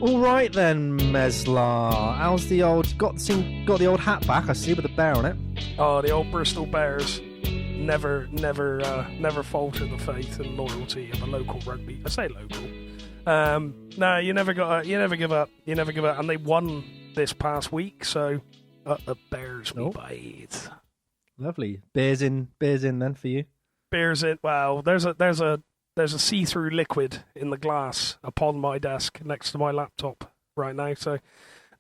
All right then, Meslar. How's the old... Got the old hat back, I see, with the bear on it. Oh, the old Bristol Bears never falter the faith and loyalty of a local rugby. I say local. No, you never give up. You never give up. And they won this past week, so the Bears we bite. Lovely. Beers in then for you. Beers in. Well, there's a see-through liquid in the glass upon my desk next to my laptop right now, so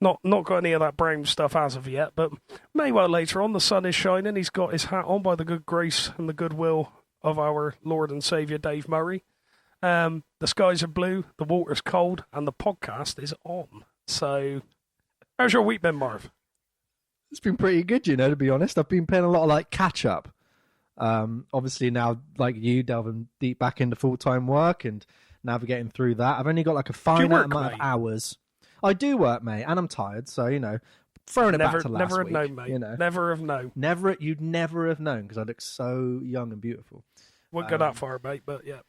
not got any of that brown stuff as of yet, but may well later on. The sun is shining. He's got his hat on by the good grace and the goodwill of our Lord and Saviour Dave Murray. The skies are blue, the water's cold, and the podcast is on. So, how's your week been, Marv? It's been pretty good, to be honest. I've been playing a lot of catch-up. Obviously now, like you, delving deep back into full-time work and navigating through that. I've only got a finite amount of hours. I do work, mate, and I'm tired, so, throwing it back to last week. Never have known, mate. Never have known. You'd never have known, because I look so young and beautiful. Wouldn't go that far, mate, but yeah.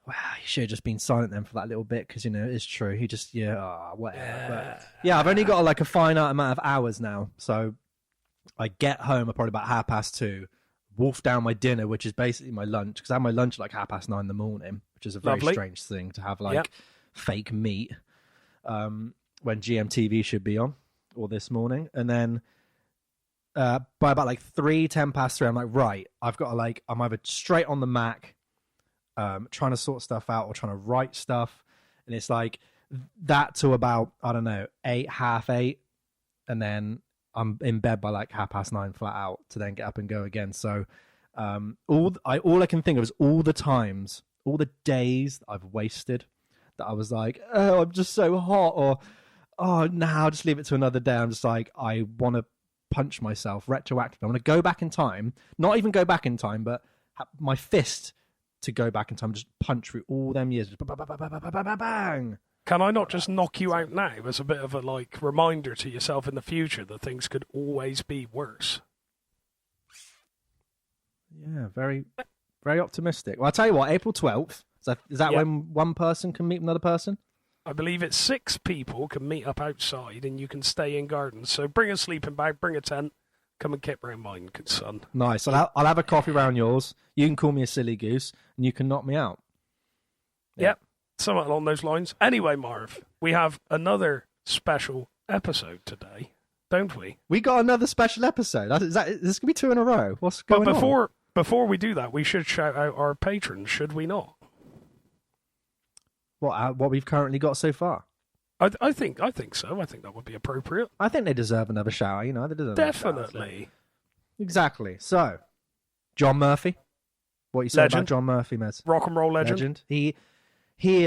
Wow, you should have just been silent then for that little bit, because, it's true. He just, whatever. Yeah. But, yeah, I've only got a finite amount of hours now, so I get home at probably about 2:30, wolf down my dinner, which is basically my lunch, because I have my lunch at 9:30 in the morning, which is a very strange thing to have fake meat when GMTV should be on, or this morning. And then by about 10:03, I'm like, right, I've got to I'm either straight on the Mac, trying to sort stuff out or trying to write stuff, and it's that to about, I don't know, 8, 7:30, and then I'm in bed by 9:30 flat out to then get up and go again. So all I can think of is all the times, all the days that I've wasted that I was oh, I'm just so hot, or oh, now I'll just leave it to another day. I'm just I want to punch myself retroactively. I want to go back in time, not even go back in time, but my fist to go back in time, just punch through all them years. Just bang. Can I not just knock you out now as a bit of a reminder to yourself in the future that things could always be worse? Yeah, very, very optimistic. Well, I'll tell you what, April 12th, is that when one person can meet another person? I believe it's 6 people can meet up outside and you can stay in gardens. So bring a sleeping bag, bring a tent, come and kip round mine, good son. Nice. I'll have a coffee round yours. You can call me a silly goose and you can knock me out. Yep. Something along those lines. Anyway, Marv, we have another special episode today, don't we? We got another special episode. Is this going to be 2 in a row? What's going on? Before we do that, we should shout out our patrons, should we not? What we've currently got so far? I think so. I think that would be appropriate. I think they deserve another shout out. They deserve definitely. Exactly. So, John Murphy. What you say about John Murphy, Mez? Rock and roll legend. He.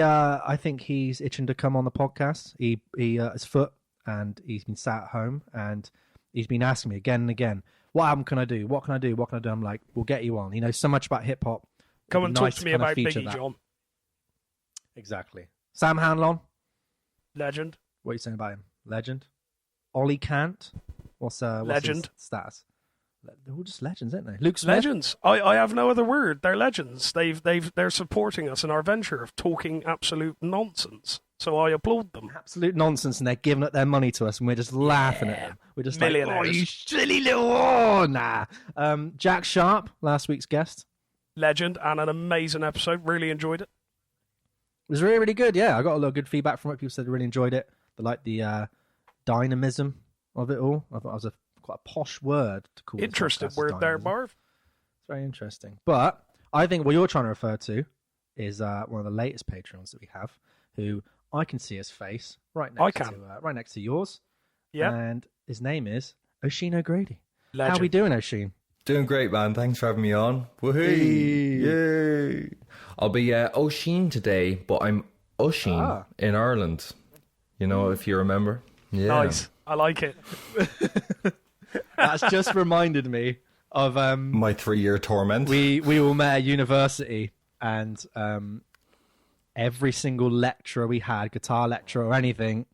I think he's itching to come on the podcast. He his foot, and he's been sat at home, and he's been asking me again and again, what album can I do? What can I do? What can I do? I'm like, we'll get you on. He knows so much about hip hop. Come and talk to me about Biggie, John. Exactly. Sam Hanlon. Legend. What are you saying about him? Legend. Ollie Kant. What's legend his status? They're all just legends, aren't they? Luke Smith? Legends. I have no other word. They're legends. They're supporting us in our venture of talking absolute nonsense. So I applaud them. Absolute nonsense, and they're giving up their money to us, and we're just laughing at them. We're just millionaires. Oh, you silly little nah. Jack Sharp, last week's guest. Legend, and an amazing episode. Really enjoyed it. It was really, really good, yeah. I got a lot of good feedback from it. People said they really enjoyed it. They liked the dynamism of it all. I thought it was quite a posh word to call it. Interesting word there, Marv. It's very interesting. But I think what you're trying to refer to is one of the latest patrons that we have, who I can see his face right next to yours. Yeah. And his name is Oisin O Grady. Legend. How are we doing, Oisin? Doing great, man. Thanks for having me on. Woohoo! Yay! I'll be Oisin today, but I'm Oisin in Ireland. If you remember. Yeah. Nice. I like it. That's just reminded me of my 3-year torment. We all met at university, and every single lecturer we had, guitar lecturer or anything,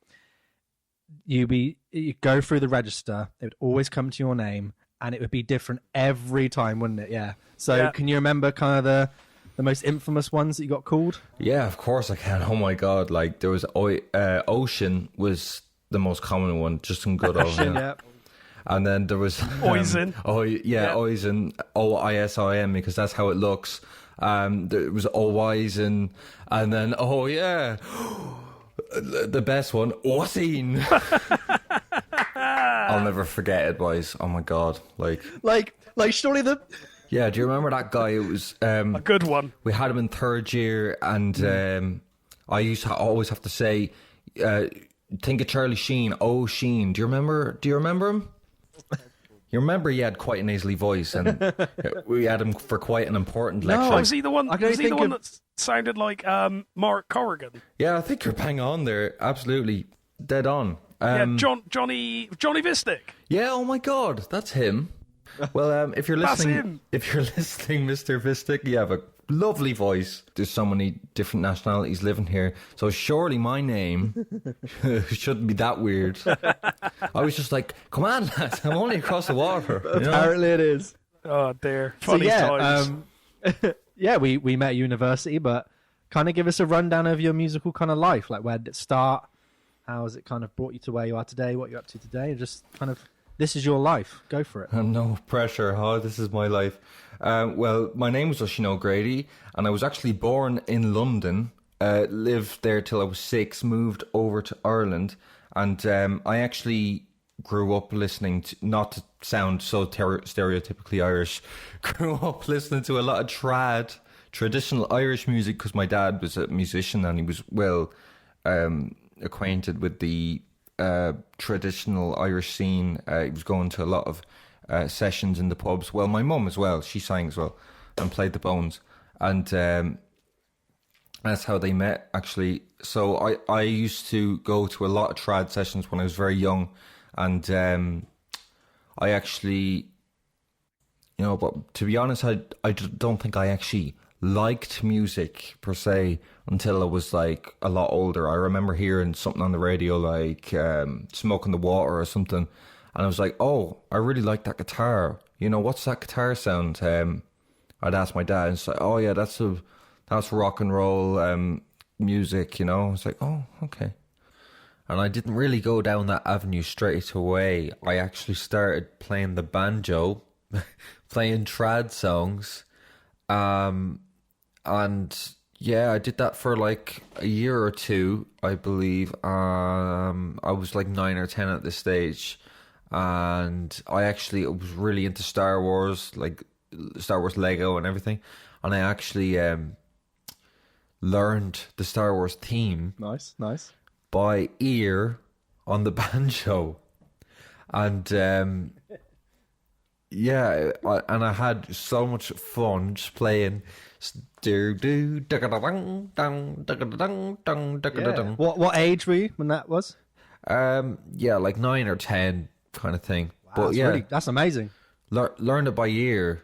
you go through the register, it would always come to your name, and it would be different every time, wouldn't it? Yeah. So Can you remember kind of the the most infamous ones that you got called? Yeah, of course I can. Oh my god! Like there was Ocean was the most common one, just in good old. Yeah. And then there was Oisin. Oisin, Oisin, because that's how it looks. There was Oisin, and then the best one, Oisin. I'll never forget it, boys. Oh my god, like surely the. Yeah, do you remember that guy? It was A good one. we had him in third year, and I used to always have to say, think of Charlie Sheen. Oh, Sheen. Do you remember him? You remember he had quite a nasally voice, and we had him for quite an important lecture. Oh, was he the one? Was he the one that sounded like Mark Corrigan? Yeah, I think you're bang on there. Absolutely dead on. Johnny Vistic. Yeah. Oh my God, that's him. Well, if you're listening, Mr. Vistic, you have a lovely voice. There's so many different nationalities living here, so surely my name shouldn't be that weird. I was just like, come on, lads, I'm only across the water. Apparently it is. Oh dear, funny times. We met at university, but kind of give us a rundown of your musical kind of life. Like, where did it start? How has it kind of brought you to where you are today? What you're up to today? Just kind of, this is your life. Go for it. No pressure. Oh, this is my life. Well, my name was Oisin O Grady, and I was actually born in London, lived there till I was 6, moved over to Ireland, and I actually grew up listening to, not to sound so stereotypically Irish, grew up listening to a lot of traditional Irish music, because my dad was a musician and he was well acquainted with the traditional Irish scene. He was going to a lot of sessions in the pubs. Well, my mum as well, she sang as well and played the bones, and that's how they met, actually. So I used to go to a lot of trad sessions when I was very young, and I actually, but to be honest, I don't think I actually liked music per se until I was like a lot older. I remember hearing something on the radio like Smoke on the Water or something, and I was like, oh, I really like that guitar. What's that guitar sound? I'd ask my dad, and he's like, oh yeah, that's rock and roll music. I was like, oh, okay. And I didn't really go down that avenue straight away. I actually started playing the banjo, playing trad songs. And yeah, I did that for like a year or two, I believe. I was like 9 or 10 at this stage, and I was really into Star Wars, like Star Wars Lego and everything. And I actually learned the Star Wars theme. Nice. By ear on the banjo. And and I had so much fun just playing. What age were you when that was? Like 9 or 10 kind of thing. Wow, but that's amazing. Learned it by ear.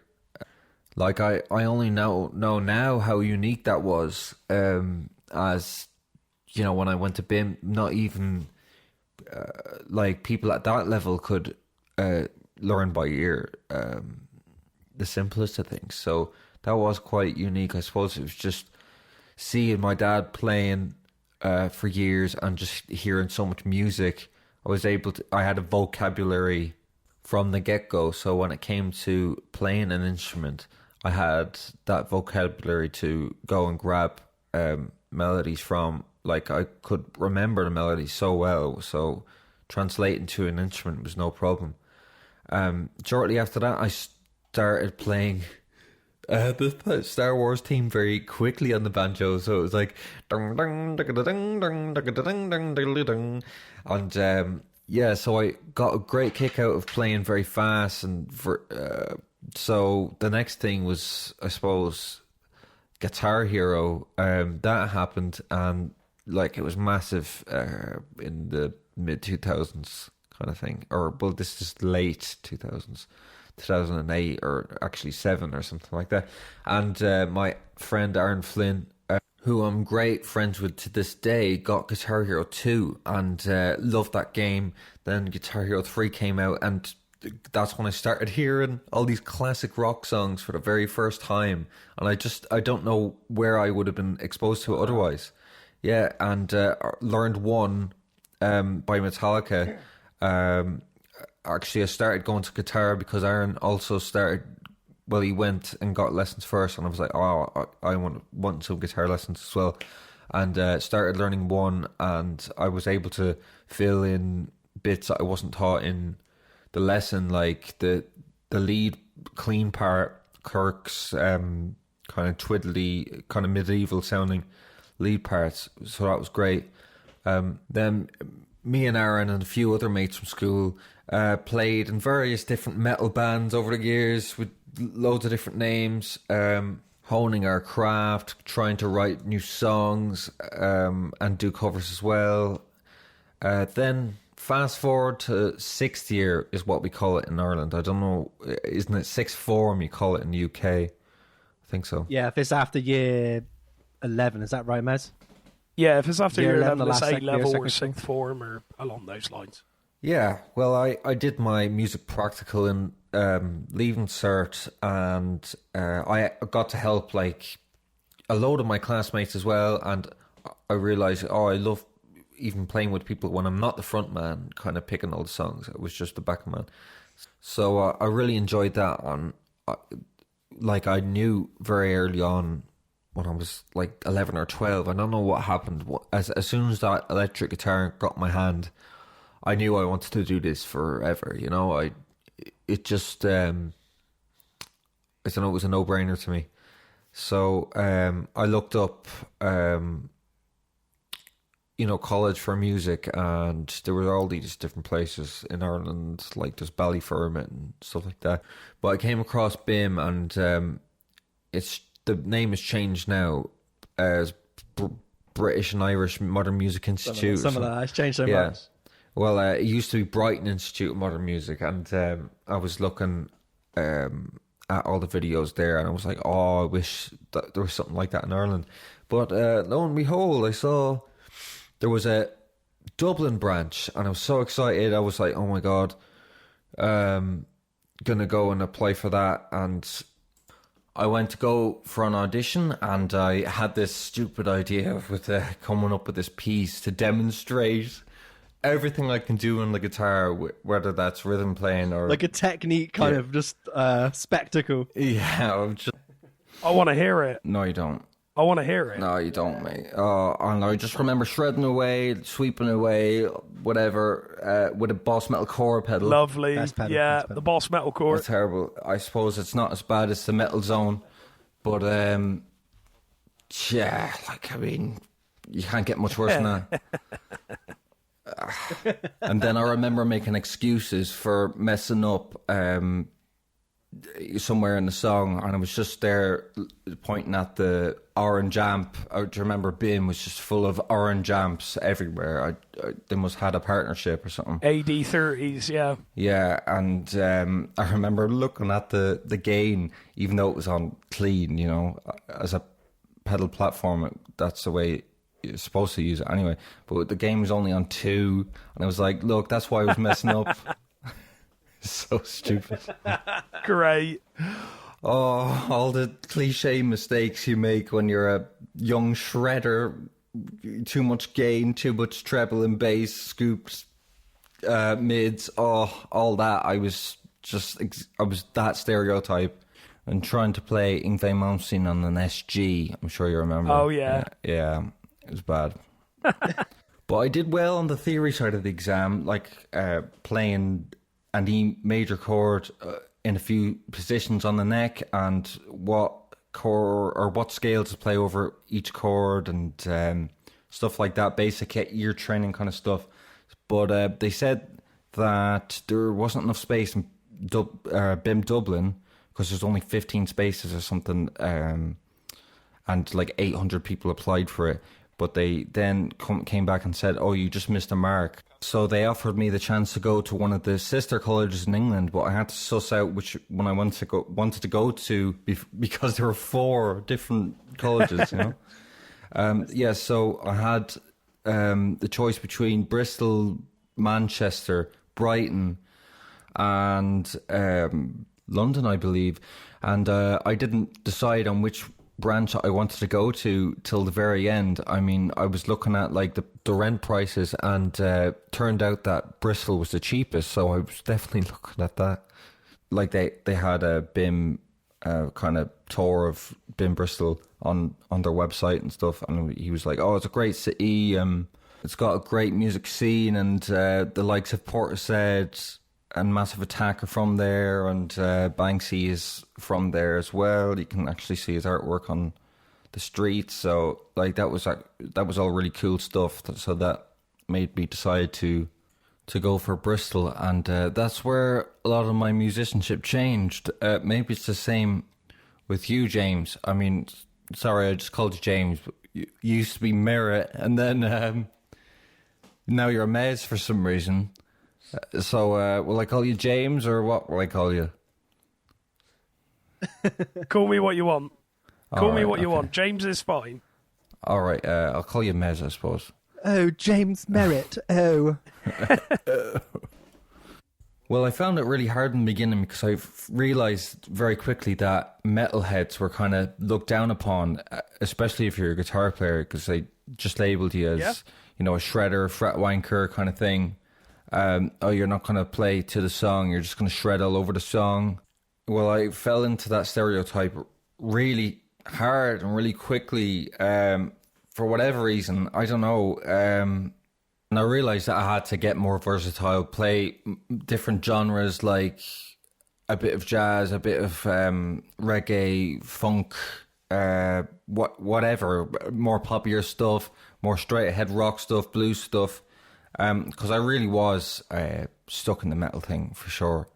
Like I only know now how unique that was. As when I went to BIM, not even like people at that level could learn by ear the simplest of things. So that was quite unique. I suppose it was just seeing my dad playing for years and just hearing so much music. I had a vocabulary from the get-go, so when it came to playing an instrument, I had that vocabulary to go and grab melodies from. Like, I could remember the melodies so well, so translating to an instrument was no problem. Shortly after that, I started playing the Star Wars theme very quickly on the banjo, so it was like and so I got a great kick out of playing very fast, and so the next thing was, I suppose, Guitar Hero. That happened, and like it was massive in the mid 2000s kind of thing, this is late 2000s, 2008 or actually 7 or something like that. And my friend Aaron Flynn, who I'm great friends with to this day, got Guitar Hero 2 and loved that game. Then Guitar Hero 3 came out, and that's when I started hearing all these classic rock songs for the very first time, and I don't know where I would have been exposed to it otherwise. Yeah, and learned one by Metallica. Actually, I started going to guitar because Aaron also started. Well, he went and got lessons first, and I was like, oh, I want some guitar lessons as well, and started learning one, and I was able to fill in bits that I wasn't taught in the lesson, like the lead clean part, Kirk's kind of twiddly, kind of medieval sounding lead parts. So that was great. Then me and Aaron and a few other mates from school played in various different metal bands over the years with loads of different names, honing our craft, trying to write new songs and do covers as well. Then fast forward to sixth year is what we call it in Ireland. I don't know, isn't it sixth form you call it in the UK? I think so. Yeah, if it's after year 11, is that right, Mez? Yeah, if it's after year 11, it's last A-level or sixth form or along those lines. Yeah, well, I did my music practical in Leaving Cert, and I got to help like a load of my classmates as well, and I realised, I love even playing with people when I'm not the front man, kind of picking all the songs. I was just the back man. So I really enjoyed that. And like I knew very early on when I was like 11 or 12, I don't know what happened. As soon as that electric guitar got in my hand, I knew I wanted to do this forever. You know, it just, I don't know, it was a no-brainer to me. So I looked up, college for music, and there were all these different places in Ireland, like there's Ballyfermot and stuff like that. But I came across BIM, and the name has changed now as British and Irish Modern Music Institute. Some of that has changed so much. Well, it used to be Brighton Institute of Modern Music, and I was looking at all the videos there, and I was like, I wish that there was something like that in Ireland. But lo and behold, I saw there was a Dublin branch, and I was so excited. I was like, oh my God, gonna go and apply for that. And I went to go for an audition, and I had this stupid idea with coming up with this piece to demonstrate everything I can do on the guitar, whether that's rhythm playing or like a technique kind of just spectacle. Yeah, I want to hear it. No, you don't. I want to hear it. No, you don't, mate. And I just remember shredding away, sweeping away, whatever, with a Boss Metal Core pedal. Lovely. Pedal, yeah, the Boss Metal Core. It's terrible. I suppose it's not as bad as the Metal Zone, but yeah, like, I mean, you can't get much worse than that. And then I remember making excuses for messing up somewhere in the song, and I was just there pointing at the orange amp. Do you remember BIM was just full of orange amps everywhere? They must have had a partnership or something. AD30s, yeah. Yeah, and I remember looking at the gain, even though it was on clean, you know, as a pedal platform, that's the way you're supposed to use it anyway. But the game was only on 2, and I was like, look, that's why I was messing up. So stupid. Great. Oh, all the cliche mistakes you make when you're a young shredder. Too much gain, too much treble and bass, scoops, mids, all that. I was that stereotype. And trying to play Yngwie Malmsteen on an SG, I'm sure you remember. Oh, yeah. Yeah, it was bad. But I did well on the theory side of the exam, like playing an E major chord in a few positions on the neck, and what chord or what scales to play over each chord, and stuff like that, basic ear training kind of stuff. But they said that there wasn't enough space in BIM Dublin, because there's only 15 spaces or something, and like 800 people applied for it. But they then came back and said, oh, you just missed a mark. So they offered me the chance to go to one of the sister colleges in England, but I had to suss out which one I wanted to go to because there were 4 different colleges, you know. So I had the choice between Bristol, Manchester, Brighton, and London, I believe. And I didn't decide on which branch I wanted to go to till the very end. I mean, I was looking at like the rent prices, and turned out that Bristol was the cheapest, so I was definitely looking at that. Like they had a BIM kind of tour of BIM Bristol on their website and stuff, and he was like, "Oh, it's a great city. It's got a great music scene, and the likes of Portishead and Massive Attack are from there, and Banksy is from there as well. You can actually see his artwork on the streets." So like that was all really cool stuff. So that made me decide to go for Bristol, and that's where a lot of my musicianship changed. Maybe it's the same with you, James. I mean, sorry, I just called you James. But you used to be Merritt, and then now you're a Mez for some reason. So will I call you James, or what will I call you? Call me what you want. Call me what you okay. want. James is fine. All right, I'll call you Mez, I suppose. Oh, James Merritt. Oh. Well, I found it really hard in the beginning because I realised very quickly that metalheads were kind of looked down upon, especially if you're a guitar player, because they just labelled you as, you know, a shredder, fret wanker kind of thing. Oh, you're not going to play to the song, you're just going to shred all over the song. Well, I fell into that stereotype really hard and really quickly, for whatever reason. I don't know. And I realised that I had to get more versatile, play different genres, like a bit of jazz, a bit of reggae, funk, whatever, more poppier stuff, more straight ahead rock stuff, blues stuff. Because I really was stuck in the metal thing for sure.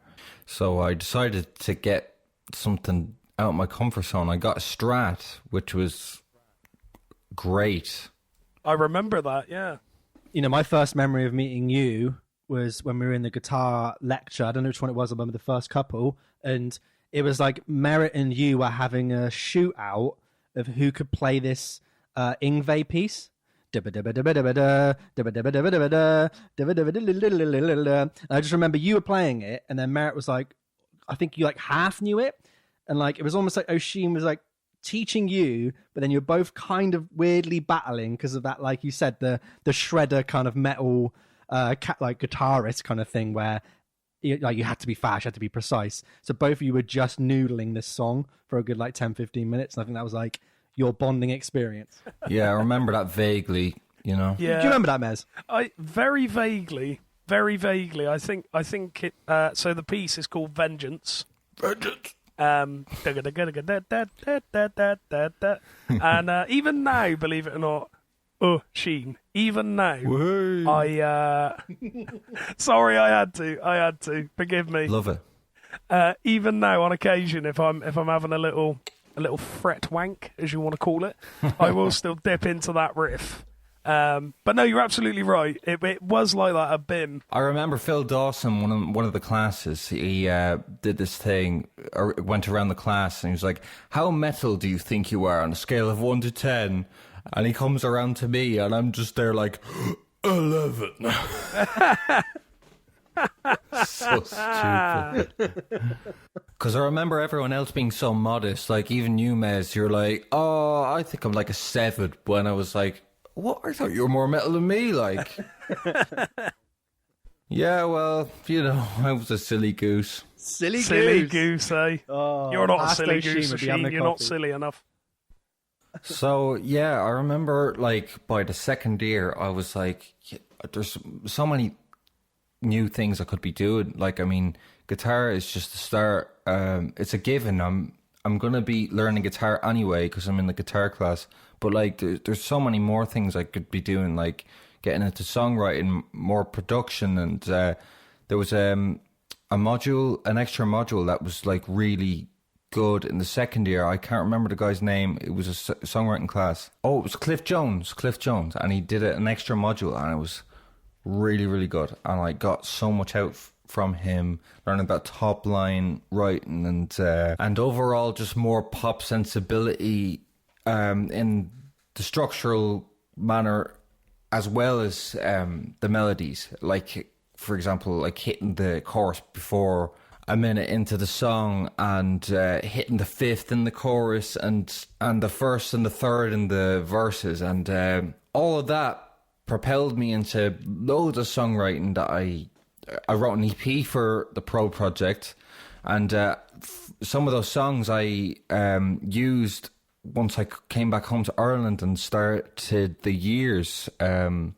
So I decided to get something out of my comfort zone. I got a Strat, which was great. I remember that, yeah. You know, my first memory of meeting you was when we were in the guitar lecture. I don't know which one it was. I remember the first couple. And it was like Merritt and you were having a shootout of who could play this Ingve piece. And I just remember you were playing it, and then Merritt was like, I think you like half knew it. And like it was almost like Oisin was like teaching you, but then you're both kind of weirdly battling because of that, like you said, the shredder kind of metal like guitarist kind of thing where you had to be fast, you had to be precise. So both of you were just noodling this song for a good like 10-15 minutes, and I think that was like your bonding experience. Yeah, I remember that vaguely, you know. Yeah. Do you remember that, Mez? I very vaguely. I think it. So the piece is called Vengeance. And even now, believe it or not, Sheen. Even now, I sorry, I had to. Forgive me. Love it. Even now, on occasion, if I'm having a little fret wank, as you want to call it, I will still dip into that riff. But no, you're absolutely right. It was like that at BIM. I remember Phil Dawson, one of the classes, he did this thing, or went around the class, and he was like, "How metal do you think you are on a scale of 1 to 10? And he comes around to me, and I'm just there like, 11. So stupid. Because I remember everyone else being so modest, like even you, Mez, you're like, "Oh, I think I'm like a 7," when I was like, "What? I thought you were more metal than me." Like, yeah, well, you know, I was a silly goose. Silly Goose, eh? Oh, you're not a silly Oisin goose, would be having Sheen. a You're not coffee. silly enough. So yeah, I remember like by the second year, I was like, "There's so many new things I could be doing." Like, I mean, guitar is just the start. It's a given. I'm gonna be learning guitar anyway because I'm in the guitar class. But like, there's so many more things I could be doing, like getting into songwriting, more production, and there was an extra module that was like really good in the second year. I can't remember the guy's name. It was a songwriting class. Oh, it was Cliff Jones, and he did an extra module, and it was really, really good. And I got so much out from him, learning about top line writing and overall just more pop sensibility in the structural manner, as well as the melodies. Like for example, like hitting the chorus before a minute into the song, and hitting the fifth in the chorus, and the first and the third in the verses, and all of that propelled me into loads of songwriting. That I wrote an EP for the Pro project, and some of those songs I used once I came back home to Ireland and started the years in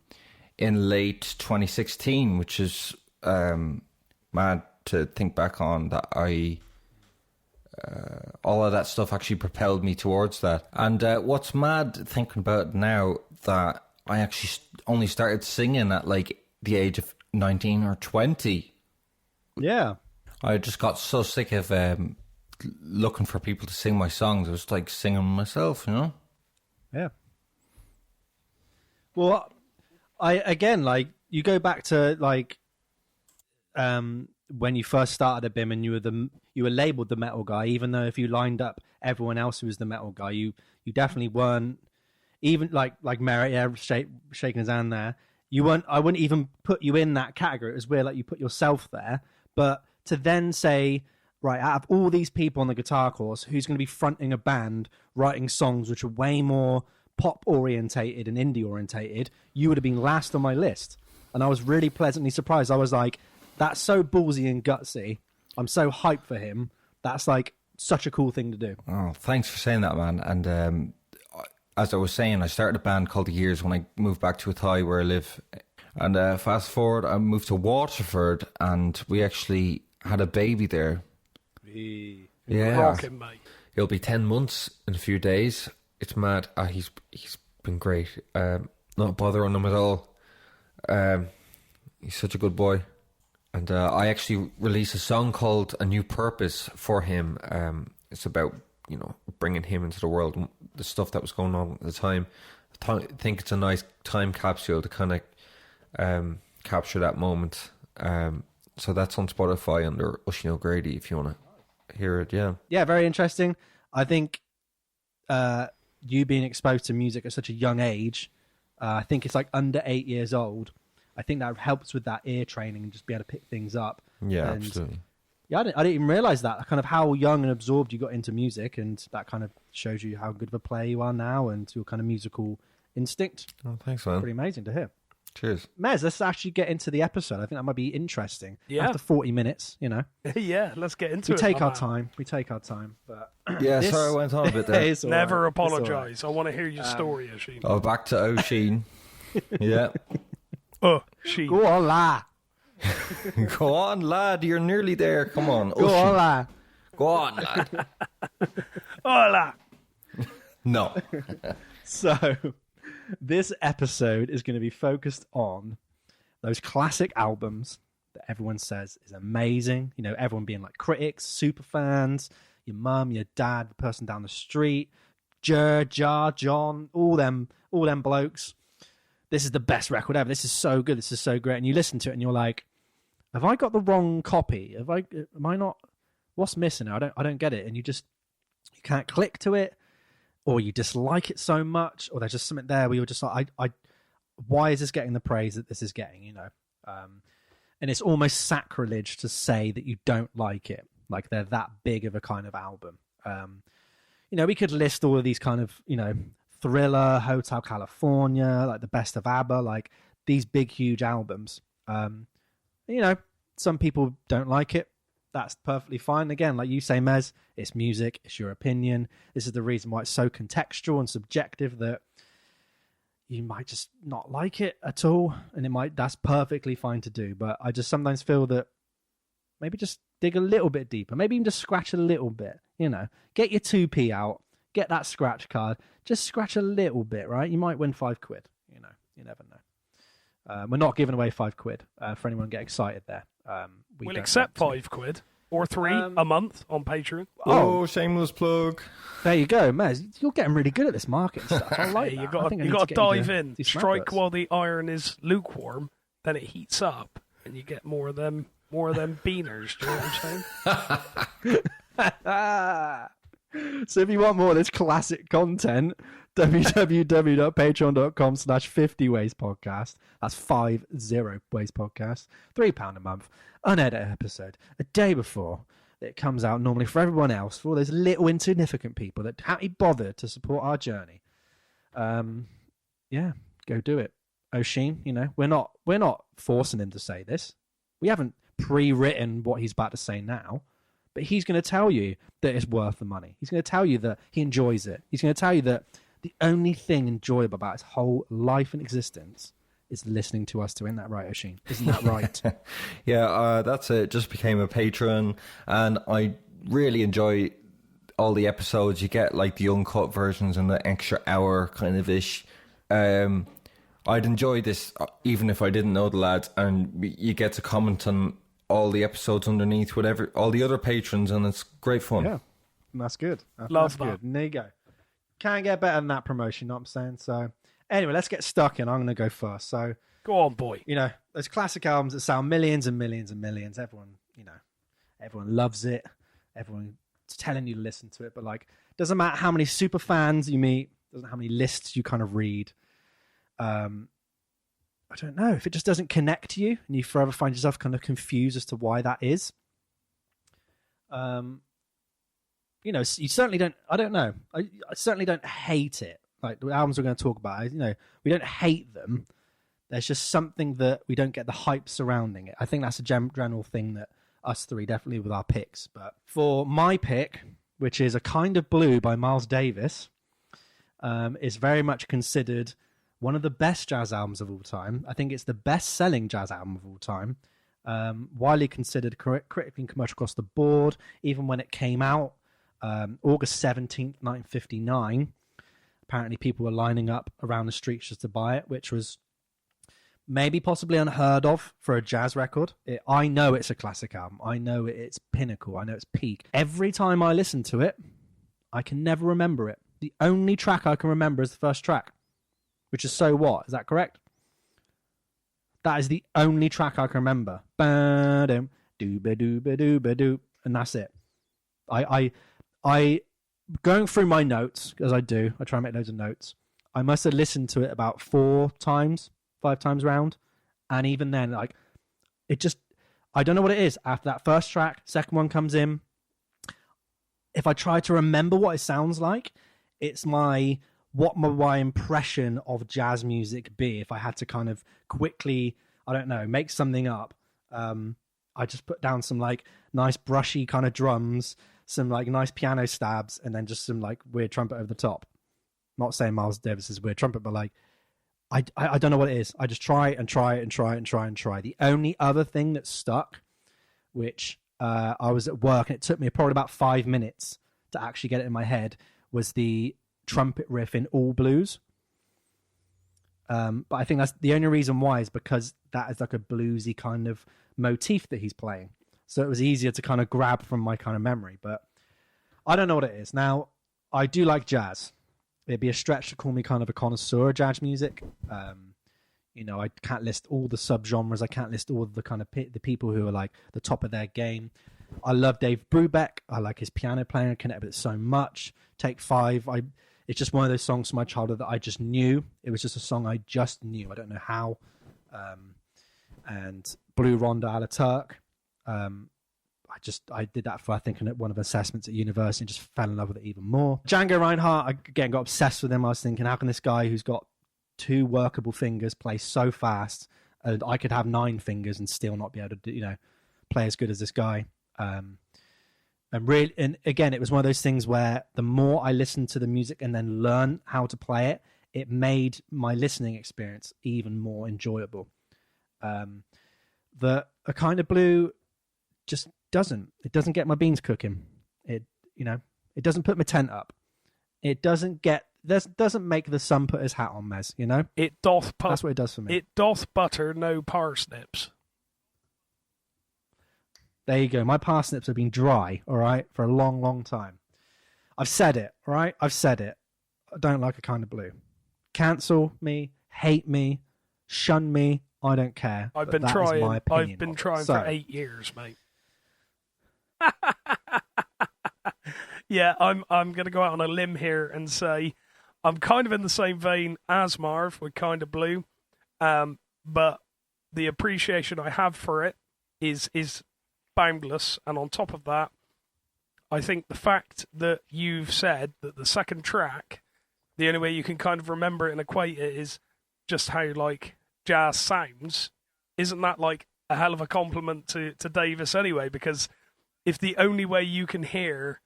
late 2016, which is mad to think back on, that all of that stuff actually propelled me towards that. And what's mad thinking about it now, that I actually only started singing at like the age of 19 or 20. Yeah. I just got so sick of looking for people to sing my songs. I was like singing myself, you know? Yeah. Well, you go back to like when you first started at BIM, and you were labelled the metal guy, even though if you lined up everyone else who was the metal guy, you definitely weren't. Even like Merritt, shaking his hand there, you weren't. I wouldn't even put you in that category. It was weird, like you put yourself there. But to then say, right, out of all these people on the guitar course, who's going to be fronting a band, writing songs which are way more pop orientated and indie orientated, you would have been last on my list. And I was really pleasantly surprised. I was like, that's so ballsy and gutsy. I'm so hyped for him. That's like such a cool thing to do. Oh, thanks for saying that, man. And as I was saying, I started a band called The Years when I moved back to Athy, where I live. And fast forward, I moved to Waterford, and we actually had a baby there. Yeah. Rocking, mate. He'll be 10 months in a few days. It's mad. He's been great. Not bothering him at all. He's such a good boy. And I actually released a song called A New Purpose for him. It's about, bringing him into the world and the stuff that was going on at the time. I think it's a nice time capsule to kind of capture that moment. So that's on Spotify under Oisin O Grady if you want to hear it. Yeah, very interesting. I think you being exposed to music at such a young age, I think it's like under 8 years old. I think that helps with that ear training and just be able to pick things up. Yeah, absolutely. Yeah, I didn't even realise that, kind of how young and absorbed you got into music, and that kind of shows you how good of a player you are now and your kind of musical instinct. Oh, thanks, man. Pretty amazing to hear. Cheers. Mez, let's actually get into the episode. I think that might be interesting. Yeah. After 40 minutes, Yeah, let's get into it. We take our time. But Yeah, sorry I went on a bit there. Never apologise. I want to hear your story, Oisin. Oh, back to Oisin. Yeah. She. Go on, lad. Go on, lad. You're nearly there. Come on. Go on, lad. Go on, lad. Hola. No. So, this episode is going to be focused on those classic albums that everyone says is amazing. Everyone being like critics, super fans, your mum, your dad, the person down the street, John, all them blokes. This is the best record ever. This is so good. This is so great. And you listen to it and you're like, have I got the wrong copy? Am I not? What's missing? I don't get it. And you can't click to it, or you dislike it so much, or there's just something there where you're just like, why is this getting the praise that this is getting? And it's almost sacrilege to say that you don't like it. Like they're that big of a kind of album. We could list all of these kind of, Thriller, Hotel California, like the best of ABBA, like these big, huge albums. Some people don't like it. That's perfectly fine. Again, like you say, Mez, it's music, it's your opinion. This is the reason why it's so contextual and subjective that you might just not like it at all. And that's perfectly fine to do. But I just sometimes feel that maybe just dig a little bit deeper. Maybe even just scratch a little bit, get your 2p out. Get that scratch card. Just scratch a little bit, right? You might win £5. You never know. We're not giving away £5 for anyone to get excited there. We'll accept £5 or £3 a month on Patreon. Oh, shameless plug. There you go, Mez. You're getting really good at this marketing stuff. I like that. You got to dive in, strike while the iron is lukewarm, then it heats up, and you get more of them beaners. Do you know what I'm saying? So if you want more of this classic content, www.patreon.com/50wayspodcast. That's 50 ways podcast. £3 a month. Unedited episode. A day before it comes out normally for everyone else, for all those little insignificant people that haven't bothered to support our journey. Yeah, go do it. Oisin, we're not forcing him to say this. We haven't pre-written what he's about to say now, but he's going to tell you that it's worth the money. He's going to tell you that he enjoys it. He's going to tell you that the only thing enjoyable about his whole life and existence is listening to us doing that, right, Oisin? Isn't that right? Yeah, that's it. Just became a patron, and I really enjoy all the episodes. You get like the uncut versions and the extra hour kind of ish. I'd enjoy this even if I didn't know the lads, and you get to comment on all the episodes underneath whatever all the other patrons, and it's great fun. Yeah, that's good. Love that's good. And there you go. Can't get better than that promotion, you know what I'm saying? So anyway, let's get stuck in. I'm going to go first. So go on, boy. Those classic albums that sell millions and millions and millions. Everyone loves it. Everyone's telling you to listen to it, but like, doesn't matter how many super fans you meet, doesn't matter how many lists you kind of read. I don't know, if it just doesn't connect to you and you forever find yourself kind of confused as to why that is. You certainly don't. I don't know. I certainly don't hate it. Like the albums we're going to talk about, we don't hate them. There's just something that we don't get the hype surrounding it. I think that's a general thing that us three definitely with our picks. But for my pick, which is A Kind of Blue by Miles Davis, is very much considered one of the best jazz albums of all time. I think it's the best-selling jazz album of all time. Widely considered critically and commercial across the board, even when it came out. August 17th, 1959. Apparently people were lining up around the streets just to buy it, which was maybe possibly unheard of for a jazz record. I know it's a classic album. I know it's pinnacle. I know it's peak. Every time I listen to it, I can never remember it. The only track I can remember is the first track, which is So What? Is that correct? That is the only track I can remember. Ba-dum, doo-ba-doo-ba-doo-ba-doo, and that's it. I going through my notes, as I do, I try and make loads of notes. I must have listened to it about 5 times round, and even then, like, it just, I don't know what it is. After that first track, second one comes in. If I try to remember what it sounds like, it's my impression of jazz music be if I had to kind of quickly, I don't know, make something up. I just put down some like nice brushy kind of drums, some like nice piano stabs, and then just some like weird trumpet over the top. Not saying Miles Davis's weird trumpet, but like I don't know what it is. I just try and try and try and try and try. The only other thing that stuck, which I was at work and it took me probably about 5 minutes to actually get it in my head, was the trumpet riff in All Blues. But I think that's the only reason why is because that is like a bluesy kind of motif that he's playing. So it was easier to kind of grab from my kind of memory. But I don't know what it is. Now, I do like jazz. It'd be a stretch to call me kind of a connoisseur of jazz music. I can't list all the subgenres. I can't list all the kind of the people who are like the top of their game. I love Dave Brubeck. I like his piano playing. I connect with it so much. Take 5. It's just one of those songs from my childhood that I just knew. It was just a song I just knew. I don't know how. And Blue Ronda a la Turk. I did that for, I think, one of the assessments at university and just fell in love with it even more. Django Reinhardt, I again got obsessed with him. I was thinking, how can this guy who's got 2 workable fingers play so fast? And I could have 9 fingers and still not be able to, play as good as this guy. And again, it was one of those things where the more I listened to the music and then learn how to play it, it made my listening experience even more enjoyable. A Kind of Blue just doesn't get my beans cooking. It doesn't put my tent up. It doesn't make the sun put his hat on, Mez, It doth that's what it does for me. It doth butter no parsnips. There you go. My parsnips have been dry, all right, for a long, long time. I've said it, all right? I've said it. I don't like A Kind of Blue. Cancel me, hate me, shun me. I don't care. I've been trying for 8 years, mate. Yeah, I'm going to go out on a limb here and say I'm kind of in the same vein as Marv with Kind of Blue, but the appreciation I have for it is boundless. And on top of that, I think the fact that you've said that the second track, the only way you can kind of remember it and equate it is just how like jazz sounds, isn't that like a hell of a compliment to Davis anyway? Because if the only way you can hear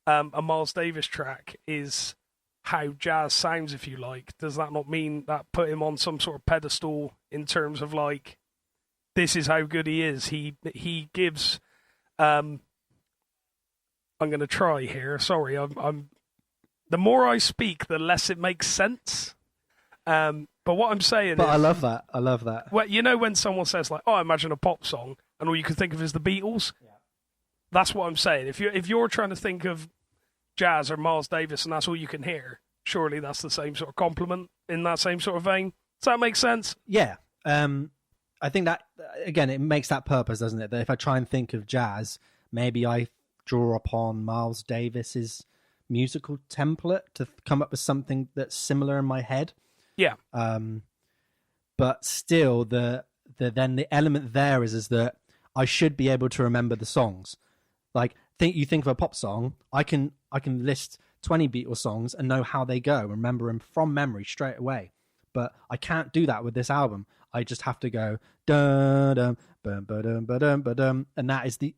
a Miles Davis track is how jazz sounds, if you like, does that not mean that put him on some sort of pedestal in terms of like, this is how good he is? He gives. I'm going to try here. Sorry, I'm. The more I speak, the less it makes sense. But what I'm saying But is, I love that. I love that. well, you know, when someone says like, "Oh, I imagine a pop song," and all you can think of is the Beatles. Yeah. That's what I'm saying. If you're trying to think of jazz or Miles Davis, and that's all you can hear, surely that's the same sort of compliment in that same sort of vein. Does that make sense? Yeah. I think that, again, it makes that purpose, doesn't it? That if I try and think of jazz, maybe I draw upon Miles Davis's musical template to come up with something that's similar in my head. Yeah. But still, the element there is that I should be able to remember the songs. Like, you think of a pop song, I can list 20 Beatles songs and know how they go, remember them from memory straight away. But I can't do that with this album. I just have to go dum dum bum ba-dum ba-dum ba-dum, and that is the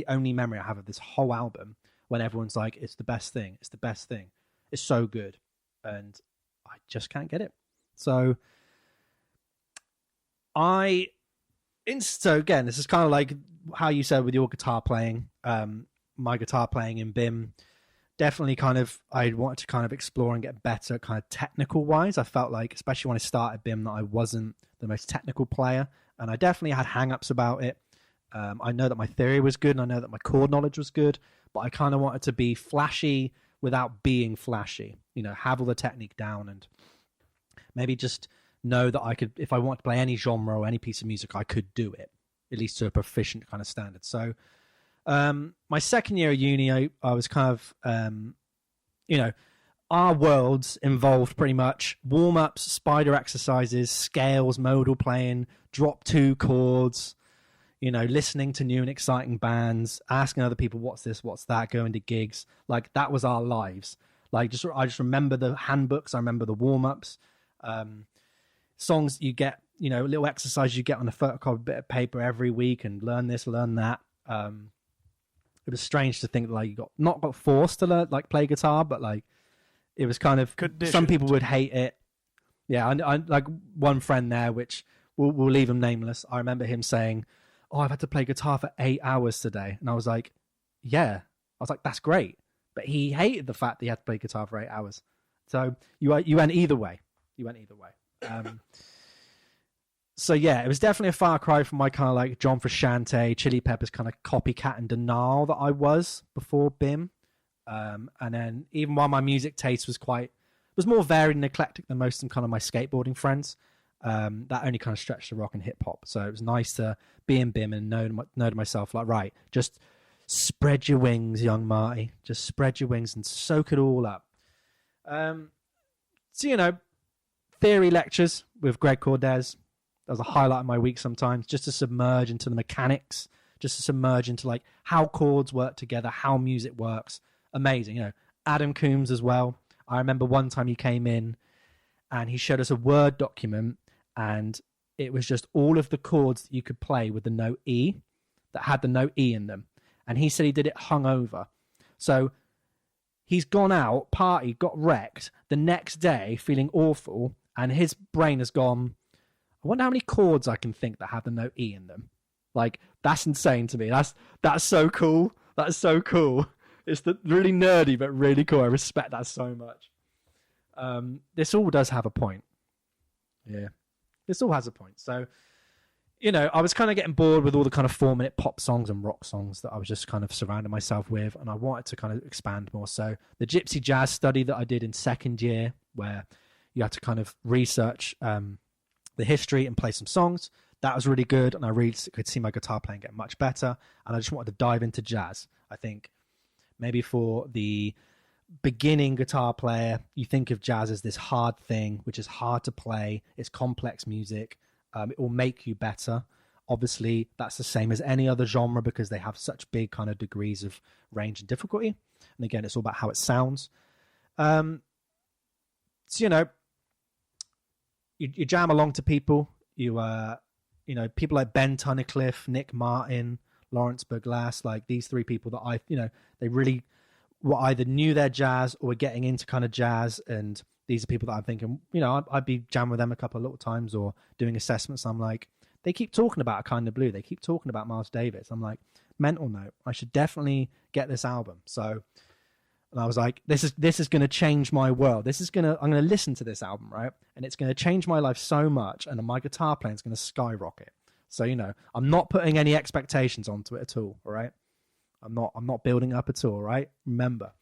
only memory I have of this whole album. When everyone's like, "It's the best thing. It's the best thing. It's so good," and I just can't get it. So again, this is kind of like how you said with your guitar playing. My guitar playing in BIM. Definitely kind of, I wanted to kind of explore and get better kind of technical wise. I felt like, especially when I started BIM, that I wasn't the most technical player, and I definitely had hang-ups about it. I know that my theory was good, and I know that my chord knowledge was good, but I kind of wanted to be flashy without being flashy, have all the technique down, and maybe just know that I could, if I wanted to play any genre or any piece of music, I could do it, at least to a proficient kind of standard. So my second year of uni, I was kind of, our worlds involved pretty much warm-ups, spider exercises, scales, modal playing, drop 2 chords, listening to new and exciting bands, asking other people, what's this, what's that, going to gigs. Like, that was our lives. Like, I just remember the handbooks. I remember the warm-ups, songs you get, little exercises you get on a photocopy bit of paper every week and learn this, learn that. It was strange to think that like you got forced to learn, like play guitar, but like it was kind of conditioned. Some people would hate it. Yeah, I like one friend there, which we'll leave him nameless. I remember him saying, "Oh, I've had to play guitar for 8 hours today," and I was like, "Yeah," I was like, "That's great," but he hated the fact that he had to play guitar for 8 hours. So you went either way. So yeah, it was definitely a far cry from my kind of like John Frusciante, Chili Peppers kind of copycat and denial that I was before BIM. And then even while my music taste was more varied and eclectic than most of kind of my skateboarding friends, that only kind of stretched to rock and hip hop. So it was nice to be in BIM and know to myself, like, right, just spread your wings, young Marty. Just spread your wings and soak it all up. So, theory lectures with Greg Cordes. That was a highlight of my week sometimes, just to submerge into the mechanics, just to submerge into like how chords work together, how music works. Amazing. Adam Coombs as well. I remember one time he came in and he showed us a Word document, and it was just all of the chords that you could play with the note E that had the note E in them. And he said he did it hungover. So he's gone out, partied, got wrecked the next day feeling awful, and his brain has gone, I wonder how many chords I can think that have the note E in them. Like, that's insane to me. That's so cool. That's so cool. It's really nerdy, but really cool. I respect that so much. This all does have a point. Yeah. This all has a point. So, I was kind of getting bored with all the kind of 4-minute pop songs and rock songs that I was just kind of surrounding myself with, and I wanted to kind of expand more. So the Gypsy Jazz study that I did in second year, where you had to kind of research the history and play some songs, that was really good, and I really could see my guitar playing get much better, and I just wanted to dive into jazz. I think maybe for the beginning guitar player, you think of jazz as this hard thing, which is hard to play. It's complex music. It will make you better. Obviously, that's the same as any other genre because they have such big kind of degrees of range and difficulty. And again, it's all about how it sounds. So, you jam along to people. People like Ben Tunnicliffe, Nick Martin, Lawrence Berglass, like these three people that they really were either knew their jazz or were getting into kind of jazz. And these are people that I'm thinking, I'd be jamming with them a couple of little times or doing assessments. I'm like, they keep talking about Kind of Blue. They keep talking about Miles Davis. I'm like, mental note, I should definitely get this album. So, and I was like, this is going to change my world. I'm going to listen to this album, right? And it's going to change my life so much. And my guitar playing is going to skyrocket. So, I'm not putting any expectations onto it at all. All right. I'm not building up at all. Right. Remember,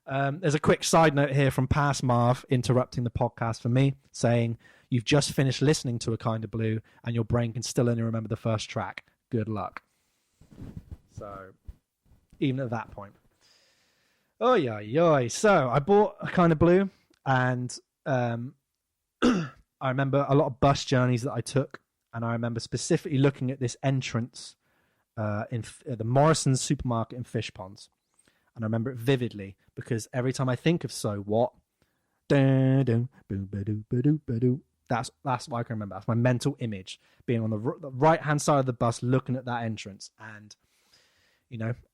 there's a quick side note here from Past Marv interrupting the podcast for me saying, you've just finished listening to A Kind of Blue and your brain can still only remember the first track. Good luck. So, even at that point. Oh, yeah. So, I bought A Kind of Blue and I remember a lot of bus journeys that I took. And I remember specifically looking at this entrance in the Morrison's supermarket in Fish Ponds. And I remember it vividly because every time I think of So What, that's what I can remember. That's my mental image, being on the right-hand side of the bus looking at that entrance. And,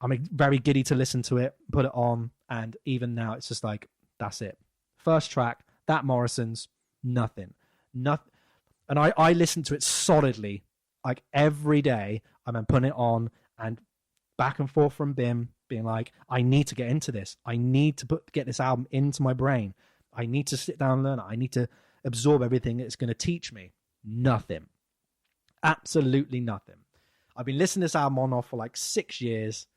I'm very giddy to listen to it, put it on. And even now, it's just like, that's it. First track, that Morrison's, nothing. And I listen to it solidly, like every day. I'm then putting it on and back and forth from BIM, being like, I need to get into this. I need to get this album into my brain. I need to sit down and learn it. I need to absorb everything it's going to teach me. Nothing. Absolutely nothing. I've been listening to this album on and off for like 6 years.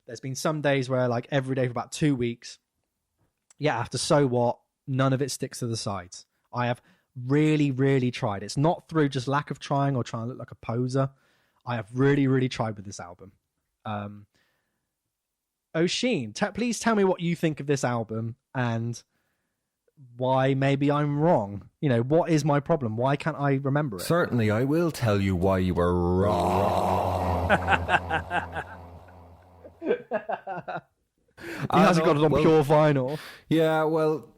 There's been some days where like every day for about 2 weeks. Yeah, after So What, none of it sticks to the sides. I have really, really tried. It's not through just lack of trying or trying to look like a poser. I have really, really tried with this album. Oisin, please tell me what you think of this album and why maybe I'm wrong. What is my problem? Why can't I remember it? Certainly, I will tell you why you were wrong. He hasn't got it on pure vinyl. Yeah, well,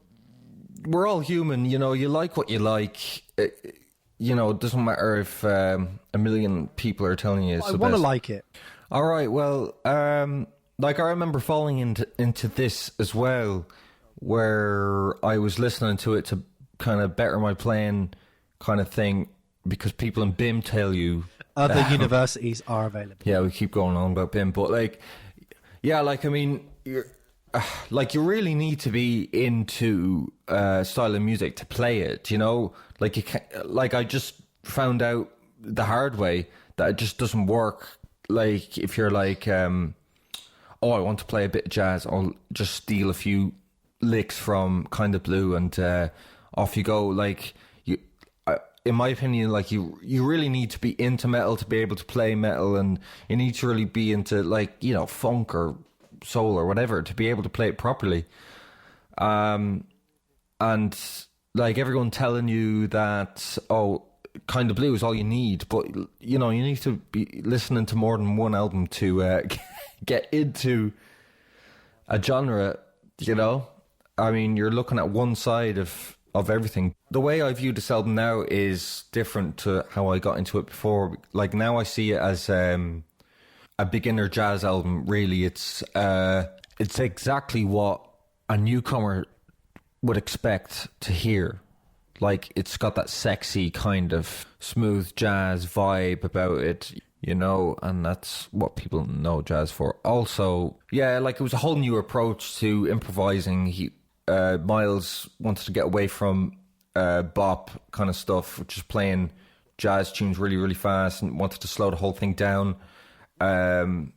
we're all human. You like what you like. It doesn't matter if a million people are telling you it's the best. I want to like it. All right, well, I remember falling into this as well, where I was listening to it to kind of better my playing kind of thing, because people in BIM tell you other universities are available. Yeah, we keep going on about BIM, but you really need to be into style of music to play it. Like you can't, like I just found out the hard way that it just doesn't work. Like if you're like, I want to play a bit of jazz, I'll just steal a few licks from Kind of Blue and off you go. Like in my opinion, like you really need to be into metal to be able to play metal, and you need to really be into funk or soul or whatever to be able to play it properly. And like everyone telling you that Kind of Blue is all you need, but you need to be listening to more than one album to get into a genre. I mean, you're looking at one side of everything. The way I view this album now is different to how I got into it before. Like now I see it as a beginner jazz album. Really, it's exactly what a newcomer would expect to hear. Like it's got that sexy kind of smooth jazz vibe about it, and that's what people know jazz for. Also, yeah, like it was a whole new approach to improvising. Miles wanted to get away from bop kind of stuff, which is playing jazz tunes really, really fast, and wanted to slow the whole thing down and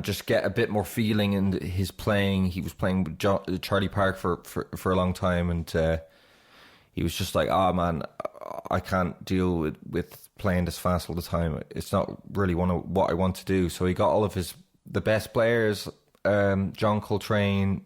just get a bit more feeling in his playing. He was playing with Charlie Park for a long time, and he was just like, man, I can't deal with playing this fast all the time. It's not really what I want to do. So he got all of the best players, John Coltrane,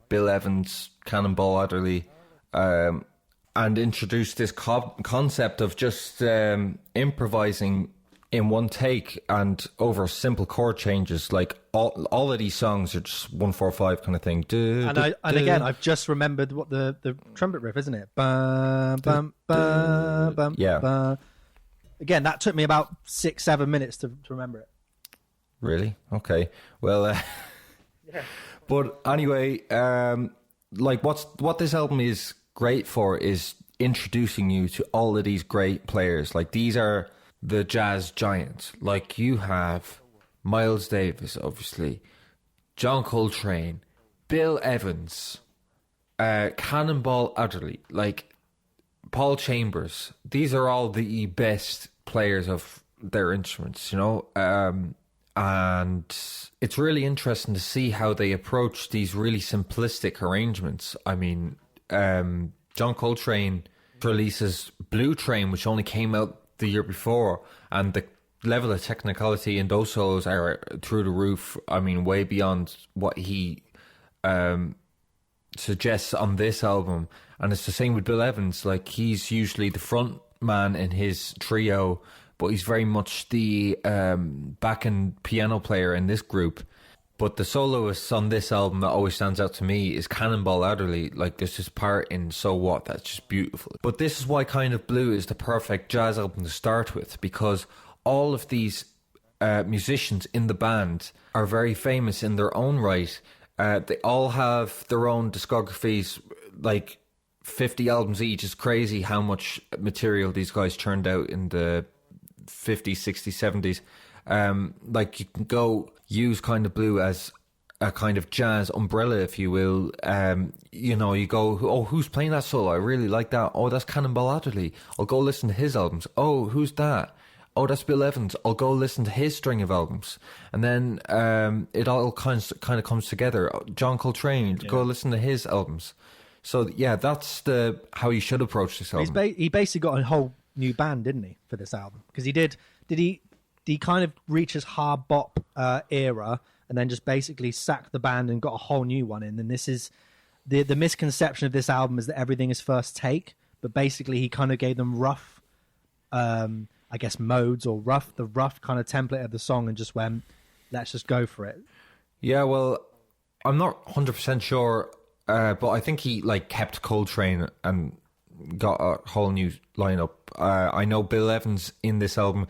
Bill Evans, Cannonball Adderley, and introduced this concept of just improvising in one take and over simple chord changes. Like all of these songs are just 1-4-5 kind of thing. And again, I've just remembered what the trumpet riff, isn't it? Bum, bum, bum, bum, Yeah. bum. Again, that took me about 6-7 minutes to remember it. Really? Okay. Well, but anyway, like what this album is great for is introducing you to all of these great players. Like, these are the jazz giants. Like, you have Miles Davis, obviously, John Coltrane, Bill Evans, Cannonball Adderley, like Paul Chambers. These are all the best players of their instruments, you know. And it's really interesting to see how they approach these really simplistic arrangements. I mean, John Coltrane releases Blue Train, which only came out the year before, and the level of technicality in those solos are through the roof. I mean, way beyond what he suggests on this album. And it's the same with Bill Evans. Like, he's usually the front man in his trio, but he's very much the back-end piano player in this group. But the soloist on this album that always stands out to me is Cannonball Adderley. Like, there's this part in So What that's just beautiful. But this is why Kind of Blue is the perfect jazz album to start with, because all of these musicians in the band are very famous in their own right. They all have their own discographies, like 50 albums each. It's crazy how much material these guys churned out in the 50s, 60s, 70s. Like, you can go use Kind of Blue as a kind of jazz umbrella, if you will. You know, you go, oh, who's playing that solo? I really like that. Oh, that's Cannonball Adderley. I'll go listen to his albums. Oh, who's that? Oh, that's Bill Evans. I'll go listen to his string of albums. And then it all kind of comes together. John Coltrane, go listen to his albums. So, yeah, that's how you should approach this album. He basically got a whole new band, didn't he, for this album? Because he kind of reach his hard bop era and then just basically sacked the band and got a whole new one in. And this is the misconception of this album is that everything is first take, but basically he kind of gave them rough, I guess, modes or the rough kind of template of the song and just went, let's just go for it. Yeah, well, I'm not 100% sure, but I think he kept Coltrane and got a whole new lineup. I know Bill Evans in this album,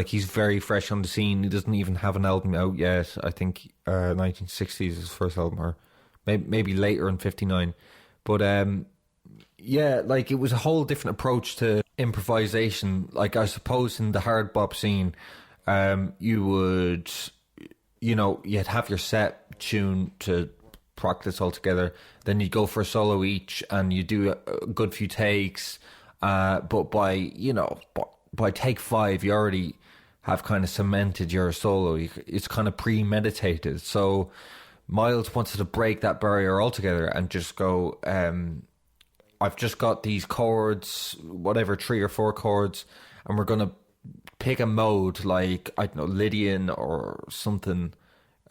he's very fresh on the scene. He doesn't even have an album out yet. I think 1960s is his first album, or maybe later in 59. But yeah, it was a whole different approach to improvisation. I suppose in the hard bop scene, you would, you'd have your set tune to practice all together, then you'd go for a solo each and you do a good few takes, but by take 5 you already have kind of cemented your solo. It's kind of premeditated. So Miles wanted to break that barrier altogether and just go, I've just got these chords, whatever, 3 or 4 chords, and we're going to pick a mode like, I don't know, Lydian or something,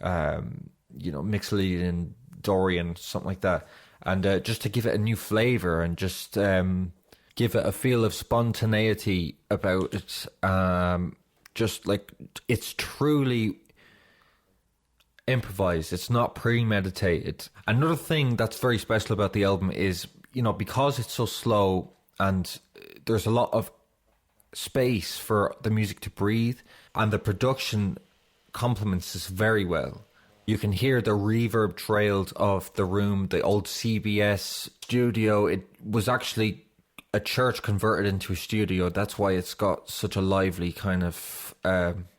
Mixolydian, Dorian, something like that, and just to give it a new flavor and just give it a feel of spontaneity about it. Just it's truly improvised. It's not premeditated. Another thing that's very special about the album is, because it's so slow and there's a lot of space for the music to breathe, and the production complements this very well. You can hear the reverb trails of the room, the old CBS studio. It was actually a church converted into a studio. That's why it's got such a lively kind of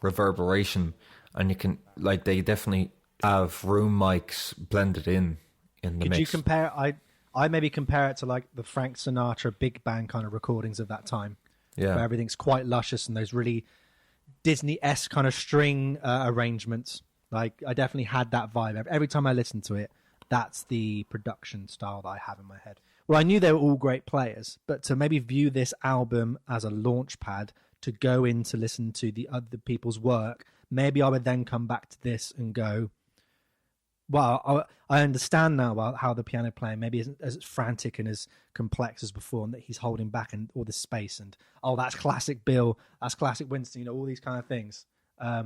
reverberation. And you can, they definitely have room mics blended in the mix. Could you compare, I maybe compare it to the Frank Sinatra big band kind of recordings of that time. Yeah. Where everything's quite luscious and those really Disney-esque kind of string arrangements. I definitely had that vibe. Every time I listen to it, that's the production style that I have in my head. Well, I knew they were all great players, but to maybe view this album as a launch pad to go in to listen to the other people's work, maybe I would then come back to this and go, I understand now about how the piano playing maybe isn't as frantic and as complex as before, and that he's holding back and all this space, and that's classic Bill, that's classic Winston, all these kind of things. But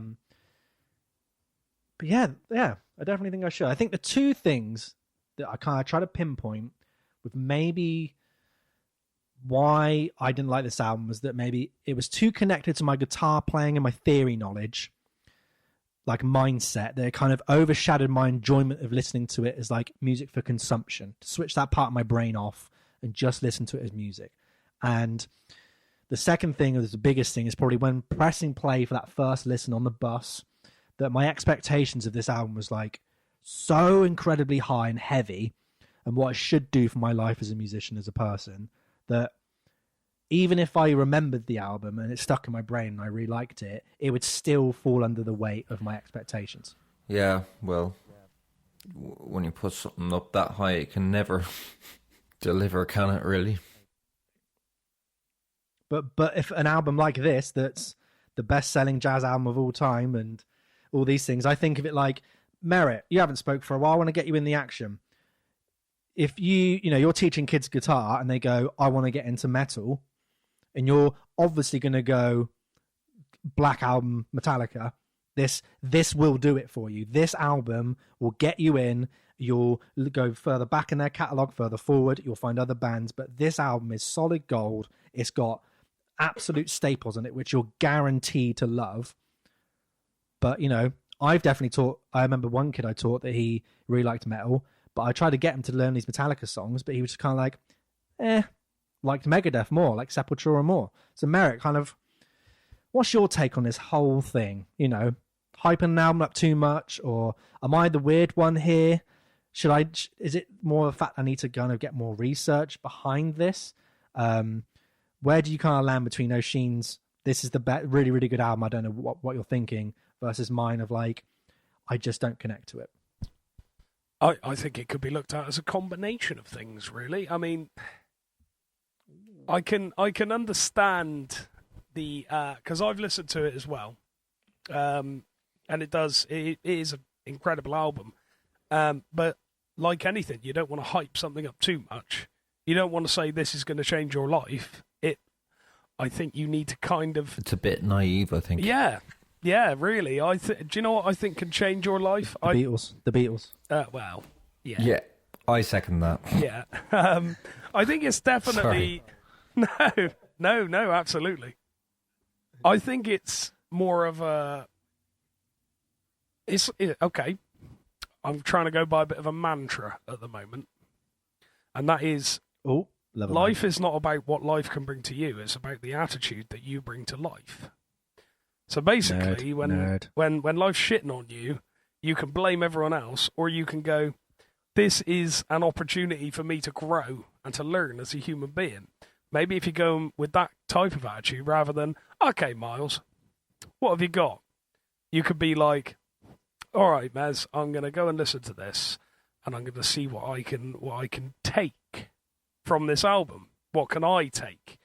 yeah, I definitely think I should. I think the two things that I kind of try to pinpoint with maybe why I didn't like this album was that maybe it was too connected to my guitar playing and my theory knowledge, like mindset, that it kind of overshadowed my enjoyment of listening to it as like music for consumption, to switch that part of my brain off and just listen to it as music. And the second thing, or the biggest thing, is probably when pressing play for that first listen on the bus, that my expectations of this album was like so incredibly high and heavy, and what it should do for my life as a musician, as a person, that even if I remembered the album and it stuck in my brain and I really liked it, it would still fall under the weight of my expectations. Yeah, well, when you put something up that high, it can never deliver, can it, really? But if an album like this, that's the best-selling jazz album of all time and all these things, I think of it like, Merritt, you haven't spoke for a while, I want to get you in the action. If you're teaching kids guitar and they go, I want to get into metal, and you're obviously going to go Black Album, Metallica, this will do it for you. This album will get you in. You'll go further back in their catalogue, further forward. You'll find other bands. But this album is solid gold. It's got absolute staples on it, which you're guaranteed to love. But, I've definitely I remember one kid I taught that he really liked metal, but I tried to get him to learn these Metallica songs, but he was just kind of like, liked Megadeth more, like Sepultura more. So Merrick, kind of, what's your take on this whole thing? Hyping an album up too much, or am I the weird one here? Is it more the fact I need to kind of get more research behind this? Where do you kind of land between Oisin's, this is the really, really good album, I don't know what you're thinking, versus mine of like, I just don't connect to it? I think it could be looked at as a combination of things, really. I mean, I can understand the because I've listened to it as well, and it is an incredible album. But like anything, you don't want to hype something up too much. You don't want to say this is going to change your life. I think you need to kind of. It's a bit naive, I think. Yeah, really. Do you know what I think can change your life? The Beatles. Well, yeah. Yeah, I second that. Yeah. I think it's definitely... Sorry. No, absolutely. I think it's more of a... Okay. I'm trying to go by a bit of a mantra at the moment. And that is... life is not about what life can bring to you. It's about the attitude that you bring to life. So basically, when life's shitting on you, you can blame everyone else, or you can go, this is an opportunity for me to grow and to learn as a human being. Maybe if you go with that type of attitude rather than, okay, Miles, what have you got? You could be like, all right, Mez, I'm going to go and listen to this, and I'm going to see what I can take from this album. What can I take?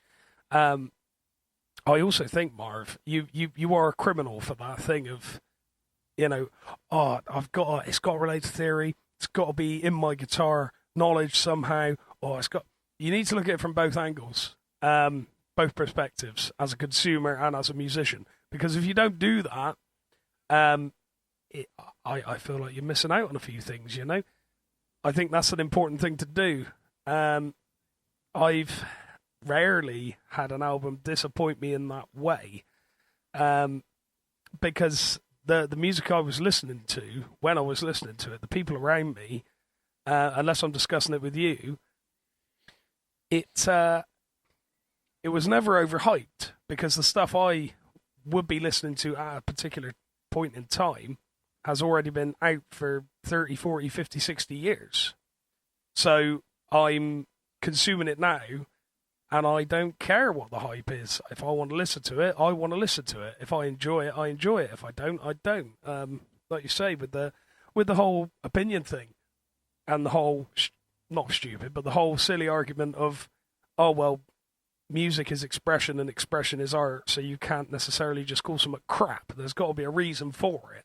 I also think, Marv, you are a criminal for that thing of, it's got to relate to theory. It's got to be in my guitar knowledge somehow. You need to look at it from both angles, both perspectives, as a consumer and as a musician. Because if you don't do that, I feel like you're missing out on a few things, I think that's an important thing to do. I've rarely had an album disappoint me in that way, because the music I was listening to, when I was listening to it, the people around me, unless I'm discussing it with you, it was never overhyped, because the stuff I would be listening to at a particular point in time has already been out for 30, 40, 50, 60 years. So I'm consuming it now, and I don't care what the hype is. If I want to listen to it, I want to listen to it. If I enjoy it, I enjoy it. If I don't, I don't. Like you say, with the whole opinion thing, and the whole, not stupid, but the whole silly argument of, oh, well, music is expression and expression is art, so you can't necessarily just call something crap. There's got to be a reason for it.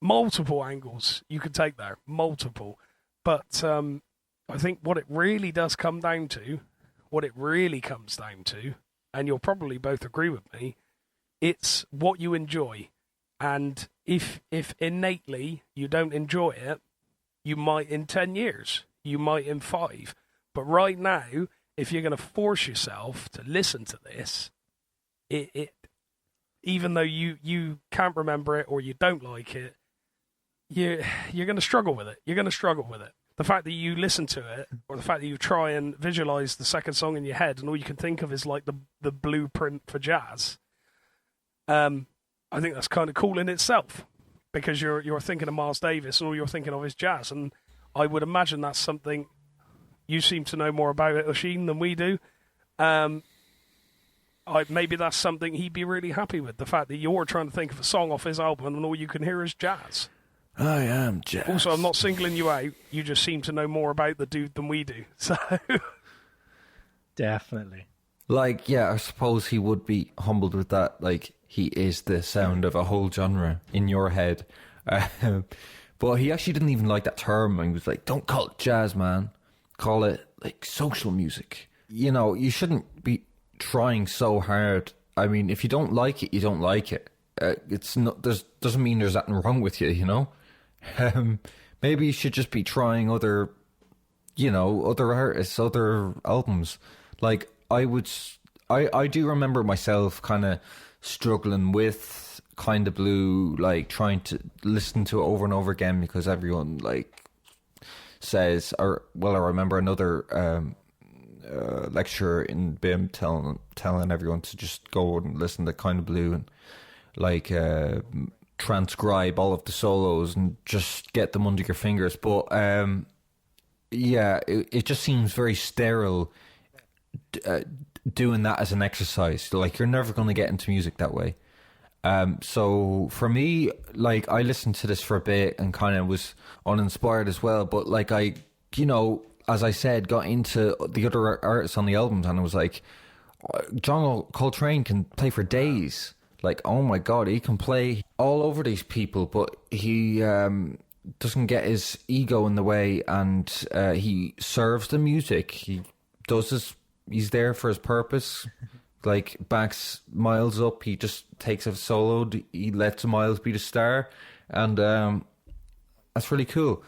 multiple angles you could take there, multiple. But I think what it really does come down to, and you'll probably both agree with me, it's what you enjoy. And if innately you don't enjoy it, you might in 10 years, you might in 5. But right now, if you're going to force yourself to listen to this, it even though you can't remember it or you don't like it, you're going to struggle with it. You're going to struggle with it. The fact that you listen to it, or the fact that you try and visualize the second song in your head, and all you can think of is like the blueprint for jazz. I think that's kind of cool in itself, because you're thinking of Miles Davis and all you're thinking of is jazz. And I would imagine that's something you seem to know more about it, Oisin, than we do. Maybe that's something he'd be really happy with, the fact that you're trying to think of a song off his album and all you can hear is jazz. I am jazz. Also, I'm not singling you out. You just seem to know more about the dude than we do. So, Definitely. Like, yeah, I suppose he would be humbled with that. Like, he is the sound of a whole genre in your head. But he actually didn't even like that term. He was like, don't call it jazz, man. Call it, like, social music. You know, you shouldn't be trying so hard. I mean, if you don't like it, you don't like it. It's not. Doesn't mean there's nothing wrong with you. You know. Maybe you should just be trying other artists, other albums. Like I do remember myself kind of struggling with Kind of Blue, like trying to listen to it over and over again because everyone like says, I remember another lecturer in BIM telling everyone to just go and listen to Kind of Blue and like transcribe all of the solos and just get them under your fingers. But it just seems very sterile doing that as an exercise. Like, you're never going to get into music that way. So for me, like, I listened to this for a bit and kind of was uninspired as well. But like, I, as I said, got into the other artists on the albums and I was like, John Coltrane can play for days. Like, oh my God, he can play all over these people, but he doesn't get his ego in the way, and he serves the music. He's there for his purpose. Like, backs Miles up, he just takes a solo, he lets Miles be the star, and that's really cool.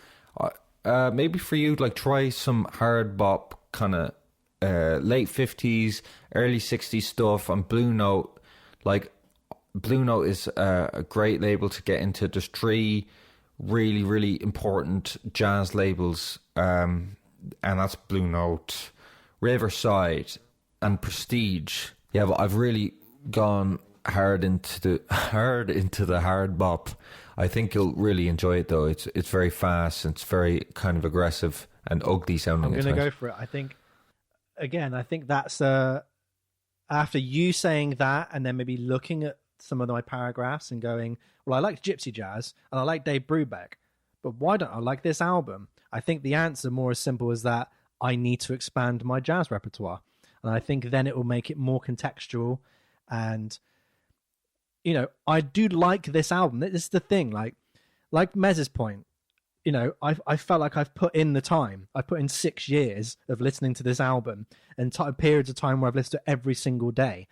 Maybe for you, like, try some hard bop kind of late 50s, early 60s stuff on Blue Note. Like, Blue Note is a great label to get into. There's 3 really, really important jazz labels, and that's Blue Note, Riverside, and Prestige. Yeah, but I've really gone hard into the hard bop. I think you'll really enjoy it, though. It's very fast. It's very kind of aggressive and ugly sounding. I'm going to go for it. I think that's after you saying that, and then maybe looking at some of my paragraphs and going, well, I like gypsy jazz and I like Dave Brubeck, but why don't I like this album? I think the answer more as simple as that. I need to expand my jazz repertoire, and I think then it will make it more contextual. And I do like this album. This is the thing, like Mez's point, I felt like I've put in the time. I put in 6 years of listening to this album, and periods of time where I've listened to it every single day.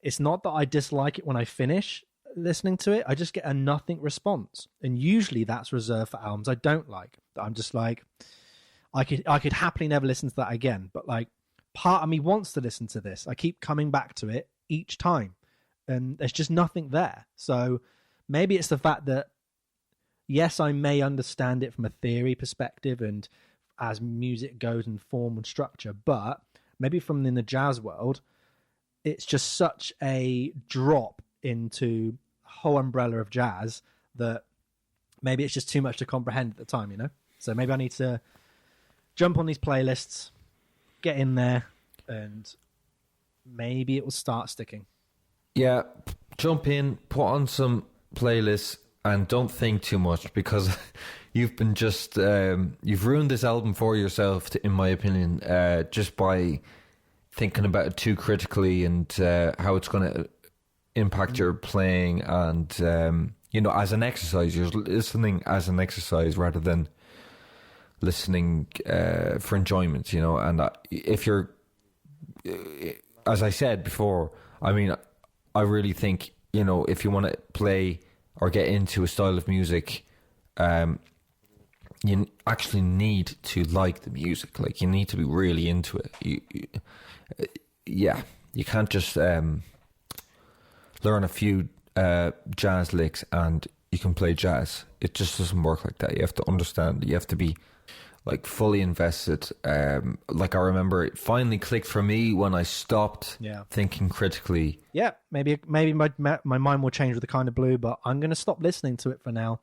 It's not that I dislike it when I finish listening to it. I just get a nothing response. And usually that's reserved for albums I don't like. I'm just like, I could happily never listen to that again. But like, part of me wants to listen to this. I keep coming back to it each time. And there's just nothing there. So maybe it's the fact that, yes, I may understand it from a theory perspective and as music goes in form and structure. But maybe from in the jazz world, it's just such a drop into a whole umbrella of jazz that maybe it's just too much to comprehend at the time, So maybe I need to jump on these playlists, get in there, and maybe it will start sticking. Yeah, jump in, put on some playlists, and don't think too much, because you've been you've ruined this album for yourself, in my opinion, just by thinking about it too critically and how it's going to impact your playing, and as an exercise. You're listening as an exercise rather than listening for enjoyment, and if you're, as I said before, I mean, I really think, if you want to play or get into a style of music, you actually need to like the music. Like, you need to be really into it. You can't just learn a few jazz licks and you can play jazz. It just doesn't work like that. You have to understand. You have to be like fully invested. Like, I remember it finally clicked for me when I stopped thinking critically. Yeah, maybe my mind will change with the Kind of Blue, but I'm going to stop listening to it for now,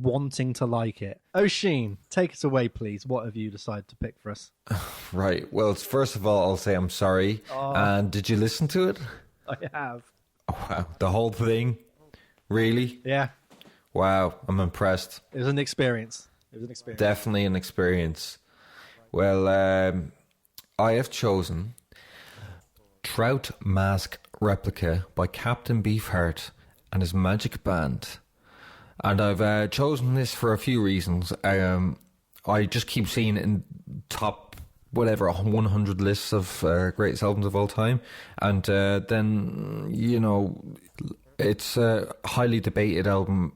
wanting to like it. Oisin, take us away, please. What have you decided to pick for us? Right. Well, first of all, I'll say I'm sorry. And did you listen to it? I have. Oh, wow. The whole thing? Really? Yeah. Wow. I'm impressed. It was an experience. Definitely an experience. Well, I have chosen Trout Mask Replica by Captain Beefheart and his Magic Band. And I've chosen this for a few reasons. I just keep seeing it in top, 100 lists of greatest albums of all time. And then, it's a highly debated album,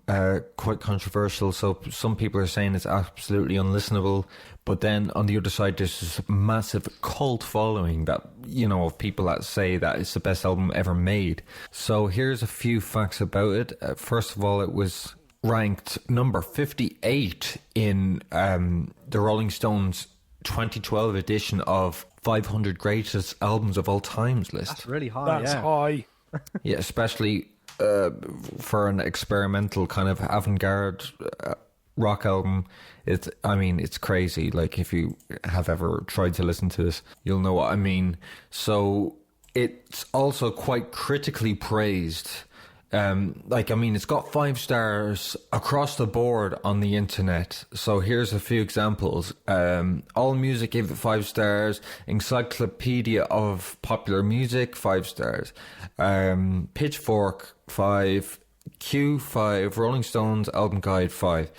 quite controversial. So some people are saying it's absolutely unlistenable. But then on the other side, there's this massive cult following that, of people that say that it's the best album ever made. So here's a few facts about it. First of all, it was ranked number 58 in the Rolling Stones 2012 edition of 500 greatest albums of all times list. That's really high. That's high. Yeah, especially for an experimental kind of avant-garde rock album. It's crazy. Like, if you have ever tried to listen to this, you'll know what I mean. So it's also quite critically praised. It's got 5 stars across the board on the internet. So here's a few examples. AllMusic gave it 5 stars. Encyclopedia of Popular Music, 5 stars. Pitchfork, 5. Q, 5. Rolling Stones Album Guide, 5.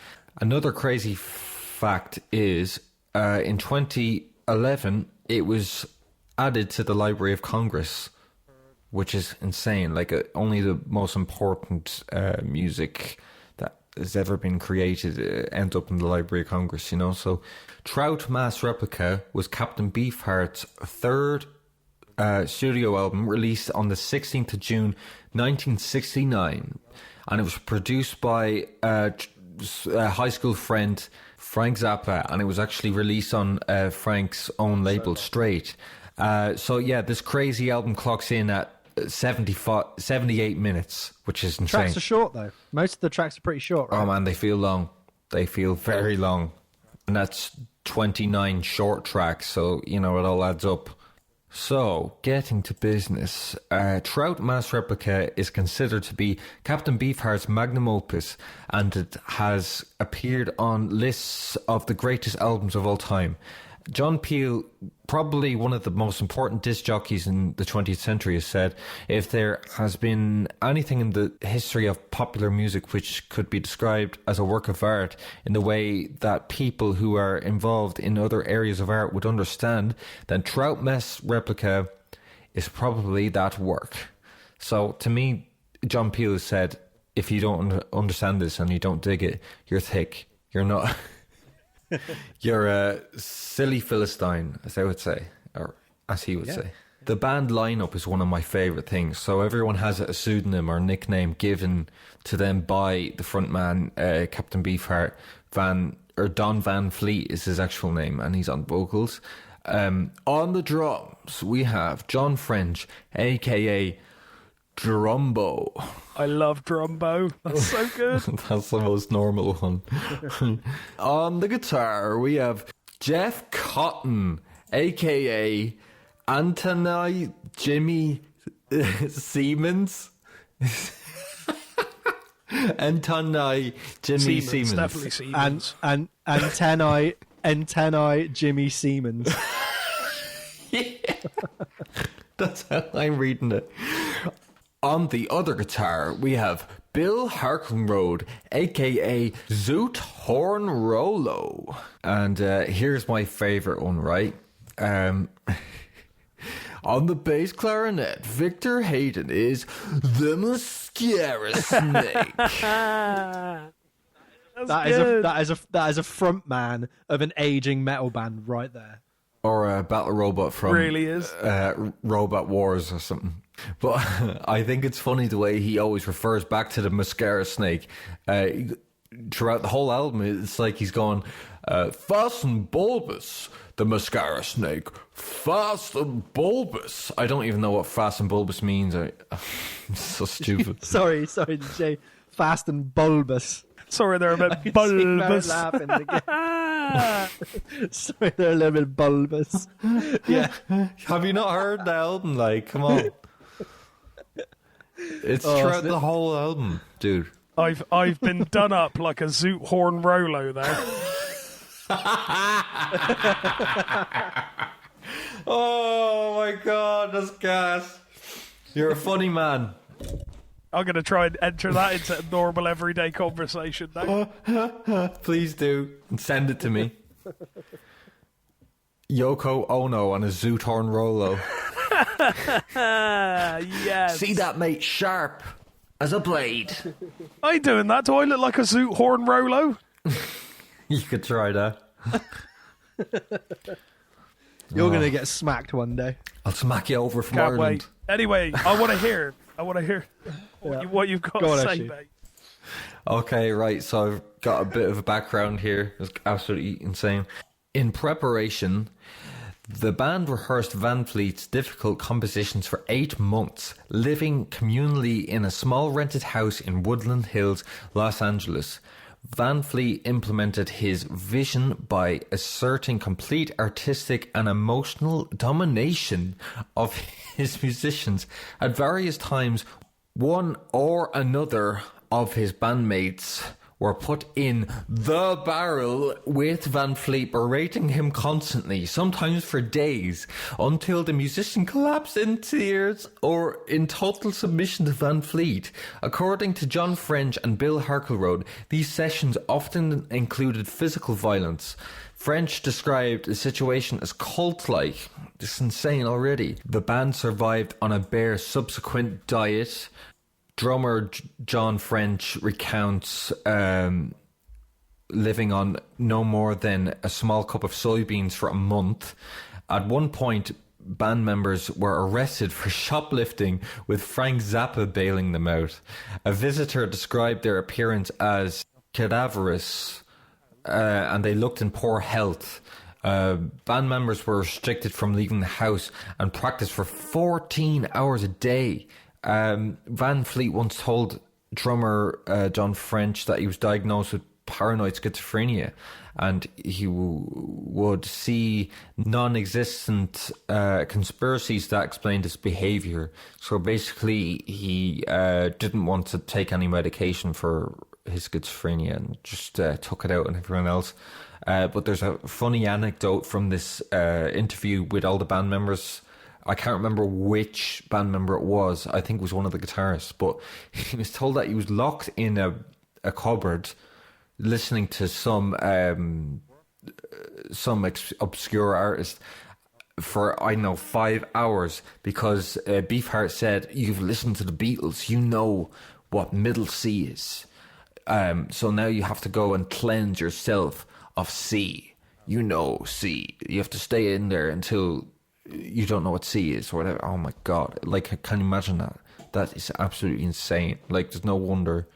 Another crazy fact is, in 2011, it was added to the Library of Congress, which is insane. Like, only the most important music that has ever been created ends up in the Library of Congress, So Trout Mass Replica was Captain Beefheart's third studio album, released on the 16th of June 1969. And it was produced by a high school friend, Frank Zappa, and it was actually released on Frank's own label, Straight. This crazy album clocks in at 78 minutes, which is insane. Tracks are short, though. Most of the tracks are pretty short, right? Oh man, they feel long. They feel very long. And that's 29 short tracks, so it all adds up. So, getting to business, Trout Mass Replica is considered to be Captain Beefheart's magnum opus, and it has appeared on lists of the greatest albums of all time. John Peel, probably one of the most important disc jockeys in the 20th century, has said, if there has been anything in the history of popular music which could be described as a work of art in the way that people who are involved in other areas of art would understand, then Trout Mass Replica is probably that work. So, to me, John Peel has said, if you don't understand this and you don't dig it, you're thick. You're not... You're a silly Philistine, as I would say, or as he would say. The band lineup is one of my favourite things. So everyone has a pseudonym or nickname given to them by the frontman, Captain Beefheart. Don Van Fleet is his actual name, and he's on vocals. On the drums, we have John French, a.k.a. Drumbo. I love Drumbo. That's so good. That's the most normal one. On the guitar, we have Jeff Cotton, a.k.a. Anthony Jimmy Siemens. Anthony Jimmy Siemens. Definitely Siemens. And antennae Jimmy Siemens. Yeah. That's how I'm reading it. On the other guitar, we have Bill Harkenroad, aka Zoot Horn Rolo. And here's my favourite one, right? On the bass clarinet, Victor Hayden is the Mascara Snake. That is a front man of an aging metal band right there. Or a battle robot from really is. Robot Wars or something. But I think it's funny the way he always refers back to the Mascara Snake. Throughout the whole album, it's like he's going, fast and bulbous, the Mascara Snake. Fast and bulbous. I don't even know what fast and bulbous means. I'm so stupid. sorry, Jay. Fast and bulbous. Sorry, they're a bit bulbous. Laughing again. Sorry, they're a little bit bulbous. Yeah. Have you not heard the album? Like, come on. It's throughout the whole album, dude. I've been done up like a Zoot Horn Rolo there. Oh my god, that's gas. You're a funny man. I'm going to try and enter that into a normal everyday conversation now. Please do. And send it to me. Yoko Ono on a Zoot Horn Rolo. Yes. See that, mate? Sharp as a blade. I ain't doing that. Do I look like a Zoot Horn Rolo? You could try that. You're going to get smacked one day. I'll smack you over from Can't Ireland. wait. Anyway, I want to hear what you've got to say, mate. Okay, right. So I've got a bit of a background here. It's absolutely insane. In preparation, the band rehearsed Van Fleet's difficult compositions for 8 months, living communally in a small rented house in Woodland Hills, Los Angeles. Van Fleet implemented his vision by asserting complete artistic and emotional domination of his musicians. At various times, one or another of his bandmates were put in the barrel with Van Fleet berating him constantly, sometimes for days, until the musician collapsed in tears or in total submission to Van Fleet. According to John French and Bill Harkelrode, these sessions often included physical violence. French described the situation as cult-like. This is insane already. The band survived on a bare subsequent diet. Drummer John French recounts living on no more than a small cup of soybeans for a month. At one point, band members were arrested for shoplifting, with Frank Zappa bailing them out. A visitor described their appearance as cadaverous, and they looked in poor health. Band members were restricted from leaving the house and practiced for 14 hours a day. Van Fleet once told drummer John French that he was diagnosed with paranoid schizophrenia, and he would see non-existent conspiracies that explained his behaviour. So basically, he didn't want to take any medication for his schizophrenia and just took it out on everyone else. But there's a funny anecdote from this interview with all the band members. I can't remember which band member it was. I think it was one of the guitarists. But he was told that he was locked in a cupboard listening to some obscure artist for, I don't know, 5 hours, because Beefheart said, "You've listened to the Beatles, you know what middle C is. So now you have to go and cleanse yourself of C. You know C. You have to stay in there until you don't know what C is," or whatever. Oh my god. Like, can you imagine that? That is absolutely insane. Like, there's no wonder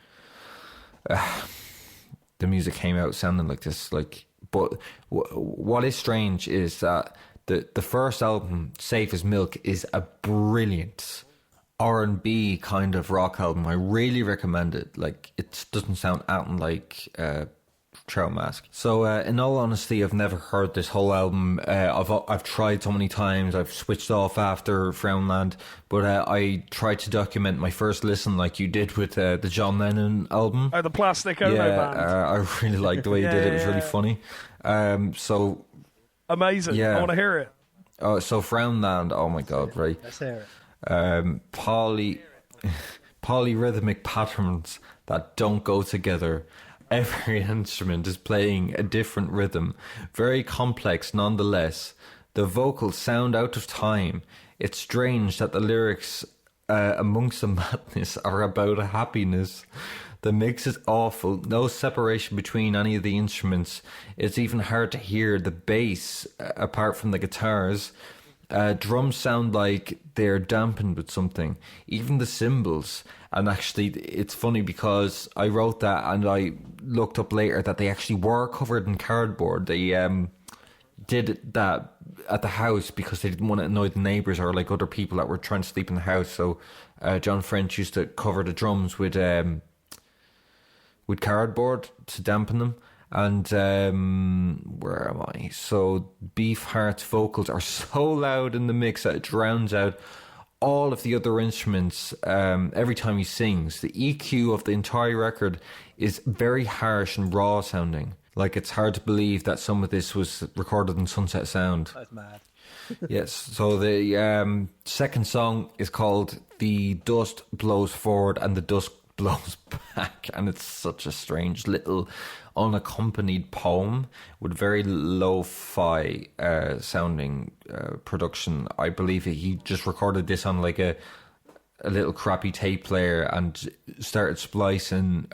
the music came out sounding like this. Like, but what is strange is that the first album, Safe as Milk, is a brilliant R&B kind of rock album. I really recommend it. Like, it doesn't sound out like Trout Mask. So in all honesty, I've never heard this whole album. I've tried so many times. I've switched off after Frownland, but I tried to document my first listen like you did with the John Lennon album. Oh, the Plastic Ono band. I really liked the way you did it. It was really funny. So amazing. Yeah. I want to hear it. So Frownland, oh my god, right. Let's hear it. polyrhythmic patterns that don't go together. Every instrument is playing a different rhythm, very complex nonetheless. The vocals sound out of time. It's strange that the lyrics amongst the madness are about happiness. The mix is awful. No separation between any of the instruments. It's even hard to hear the bass apart from the guitars. Drums sound like they're dampened with something. Even the cymbals. And actually, it's funny because I wrote that and I looked up later that they actually were covered in cardboard. They did that at the house because they didn't want to annoy the neighbours or like other people that were trying to sleep in the house. So John French used to cover the drums with cardboard to dampen them. And where am I? So Beefheart's vocals are so loud in the mix that it drowns out all of the other instruments every time he sings. The EQ of the entire record is very harsh and raw sounding. Like, it's hard to believe that some of this was recorded in Sunset Sound. That's mad. Yes, so the second song is called The Dust Blows Forward and the Dust Blows Back, and it's such a strange little unaccompanied poem with very lo-fi sounding production. I believe he just recorded this on like a little crappy tape player and started splicing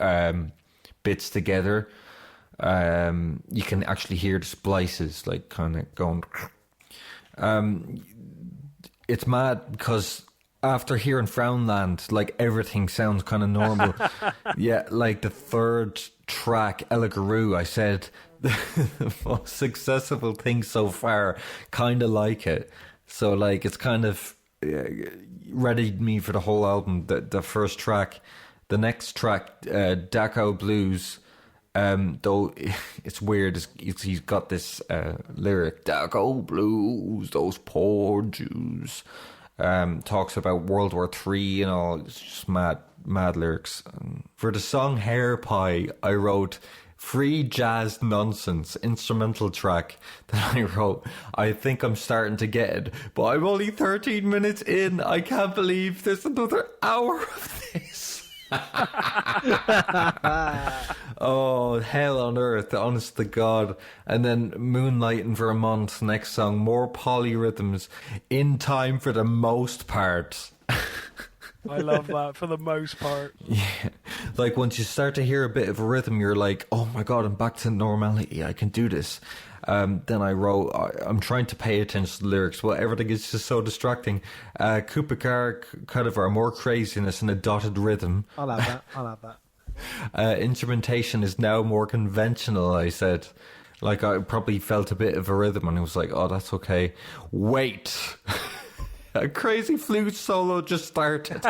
bits together. You can actually hear the splices like kind of going. It's mad because after hearing Frownland, like everything sounds kind of normal. Yeah, like the third track, Ella Guru, I said the most successful thing so far, kind of like it. So like it's kind of readied me for the whole album. The first track, the next track, Daco Blues. Though it's weird, he's got this lyric, Daco Blues, those poor Jews. Talks about World War III and all. It's just mad lyrics. For the song Hair Pie, I wrote free jazz nonsense instrumental track that I wrote. I think I'm starting to get it, but I'm only 13 minutes in. I can't believe there's another hour of this. Oh, hell on earth, honest to God. And then Moonlighting for a Month, next song, more polyrhythms in time for the most part. I love that, for the most part. Yeah, like once you start to hear a bit of a rhythm, you're like, oh my God, I'm back to normality, I can do this. Then I wrote, I'm trying to pay attention to the lyrics, but everything is just so distracting. Kupikar Kadavar, more craziness and a dotted rhythm. I'll have that. Instrumentation is now more conventional, I said. Like, I probably felt a bit of a rhythm and I was like, oh, that's okay. Wait! A crazy flute solo just started.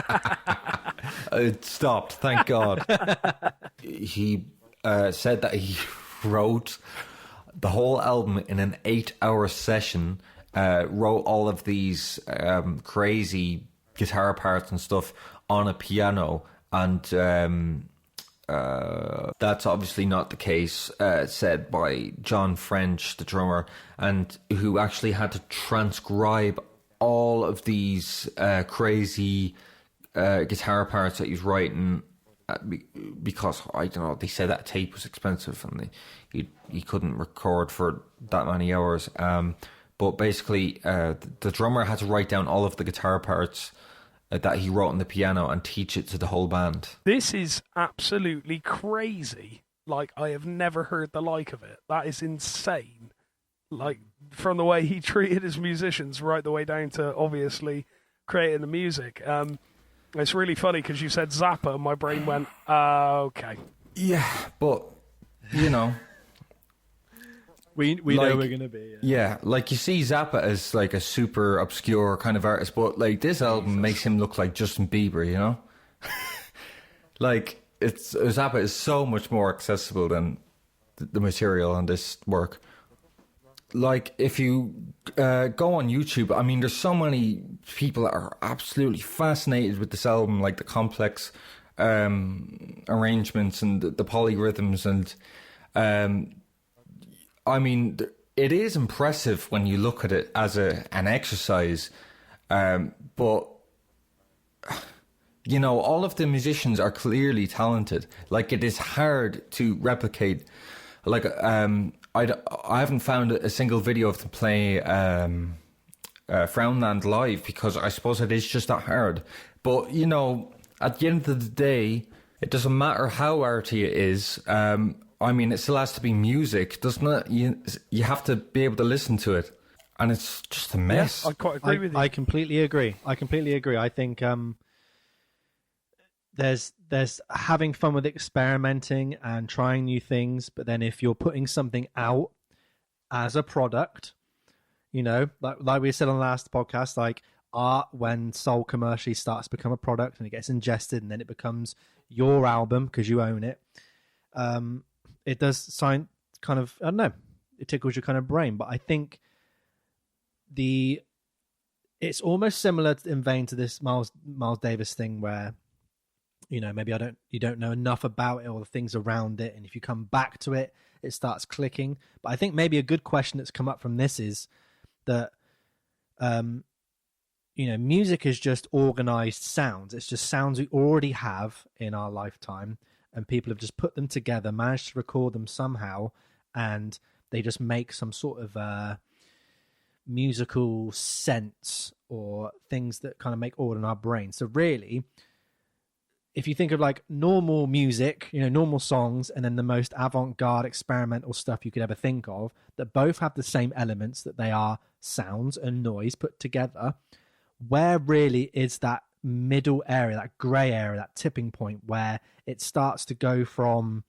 It stopped, thank God. He said that he wrote the whole album in an 8-hour session, wrote all of these crazy guitar parts and stuff on a piano, and that's obviously not the case, said by John French, the drummer, and who actually had to transcribe all of these crazy guitar parts that he's writing, because I don't know, they said that tape was expensive and he couldn't record for that many hours. But basically, the drummer had to write down all of the guitar parts that he wrote on the piano and teach it to the whole band. This is absolutely crazy. Like, I have never heard the like of it. That is insane. Like, from the way he treated his musicians right the way down to obviously creating the music. It's really funny because you said Zappa and my brain went, okay. Yeah, but, you know. We like, know we're going to be. Yeah, like you see Zappa as like a super obscure kind of artist, but like this album makes him look like Justin Bieber, you know? Like, Zappa is so much more accessible than the material on this work. Like, if you go on YouTube, I mean, there's so many people that are absolutely fascinated with this album, like the complex arrangements and the polyrhythms. And, I mean, it is impressive when you look at it as an exercise. But, all of the musicians are clearly talented. Like, it is hard to replicate. Like, I haven't found a single video of them play Frownland live, because I suppose it is just that hard. But, at the end of the day, it doesn't matter how arty it is. I mean, it still has to be music, doesn't it? You have to be able to listen to it. And it's just a mess. Yeah, I quite agree with you. I completely agree. I think there's having fun with experimenting and trying new things, but then if you're putting something out as a product, like we said on the last podcast, like art, when sold commercially, starts to become a product and it gets ingested and then it becomes your album because you own it. It does sign kind of, I don't know, it tickles your kind of brain, but I think it's almost similar in vein to this Miles Davis thing where, maybe you don't know enough about it or the things around it, and if you come back to it, it starts clicking. But I think maybe a good question that's come up from this is that, music is just organized sounds. It's just sounds we already have in our lifetime, and people have just put them together, managed to record them somehow, and they just make some sort of musical sense or things that kind of make order in our brain. So really, if you think of like normal music, normal songs, and then the most avant-garde experimental stuff you could ever think of, that both have the same elements, that they are sounds and noise put together, where really is that middle area, that grey area, that tipping point where it starts to go from,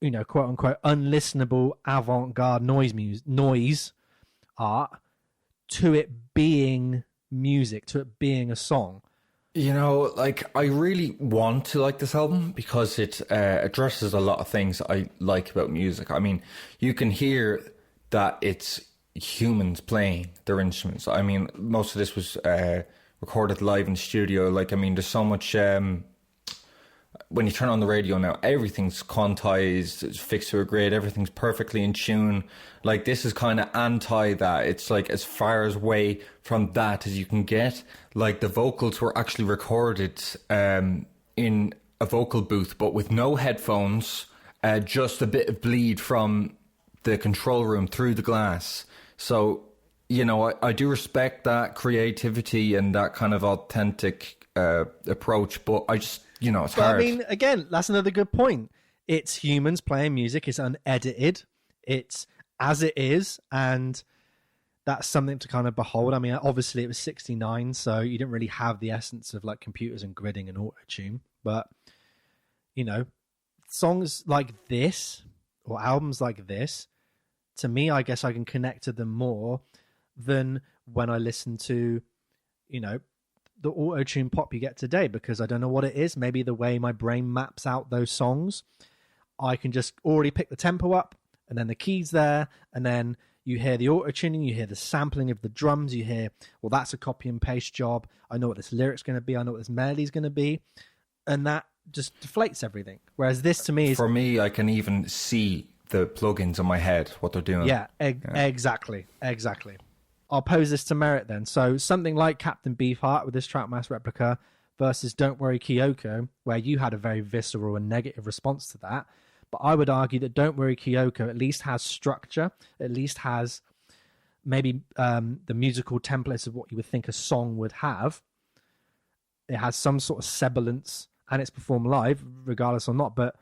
quote unquote, unlistenable avant-garde noise art to it being music, to it being a song? I really want to like this album because it addresses a lot of things I like about music. I mean, you can hear that it's humans playing their instruments. I mean, most of this was recorded live in the studio. There's so much... when you turn on the radio now, everything's quantized, it's fixed to a grid, everything's perfectly in tune. Like, this is kind of anti that. It's like as far away from that as you can get. Like, the vocals were actually recorded in a vocal booth, but with no headphones, just a bit of bleed from the control room through the glass. So, I do respect that creativity and that kind of authentic approach, but I just... it's hard. I mean, again, that's another good point. It's humans playing music. It's unedited. It's as it is, and that's something to kind of behold. I mean, obviously it was 1969, so you didn't really have the essence of like computers and gridding and auto-tune. But, songs like this or albums like this, to me, I guess I can connect to them more than when I listen to, the auto-tune pop you get today, because I don't know what it is. Maybe the way my brain maps out those songs, I can just already pick the tempo up and then the keys there, and then you hear the auto-tuning, you hear the sampling of the drums, you hear, well, that's a copy and paste job. I know what this lyric's going to be. I know what this melody's going to be. And that just deflates everything. Whereas this to me is... For me, I can even see the plugins in my head, what they're doing. Yeah, exactly. I'll pose this to Merit then. So something like Captain Beefheart with this Troutmouse replica versus Don't Worry Kyoko, where you had a very visceral and negative response to that. But I would argue that Don't Worry Kyoko at least has structure, at least has maybe the musical templates of what you would think a song would have. It has some sort of semblance, and it's performed live, regardless or not. But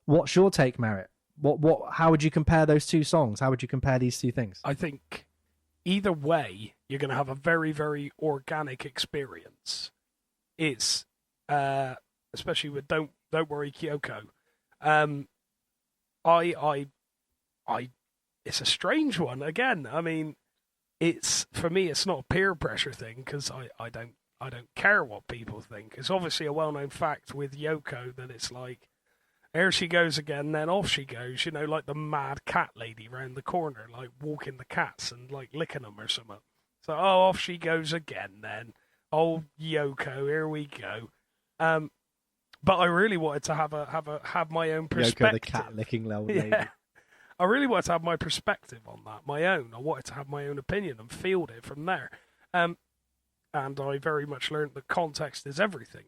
what's your take, Merit? How would you compare those two songs? How would you compare these two things? I think either way, you're going to have a very, very organic experience. It's especially with Don't Worry Kyoko. It's a strange one. Again, I mean, it's for me, it's not a peer pressure thing because I don't care what people think. It's obviously a well-known fact with Yoko that it's like, there she goes again, then off she goes, like the mad cat lady round the corner, like walking the cats and like licking them or something. So, off she goes again then. Old Yoko, here we go. But I really wanted to have my own perspective. Yoko, the cat licking little lady. Yeah. I really wanted to have my perspective on that, my own. I wanted to have my own opinion and field it from there. and I very much learned that context is everything.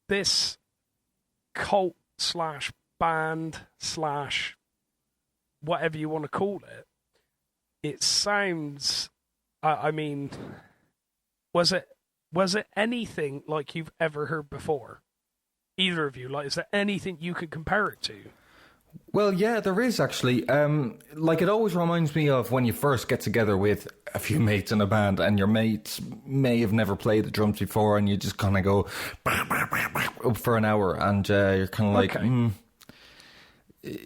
This cult / band / whatever you want to call it, it sounds, I mean, was it anything like you've ever heard before? Either of you, like, is there anything you could compare it to? Well, yeah, there is actually. Like, it always reminds me of when you first get together with a few mates in a band, and your mates may have never played the drums before, and you just kind of go up for an hour, and you're kind of like, Okay.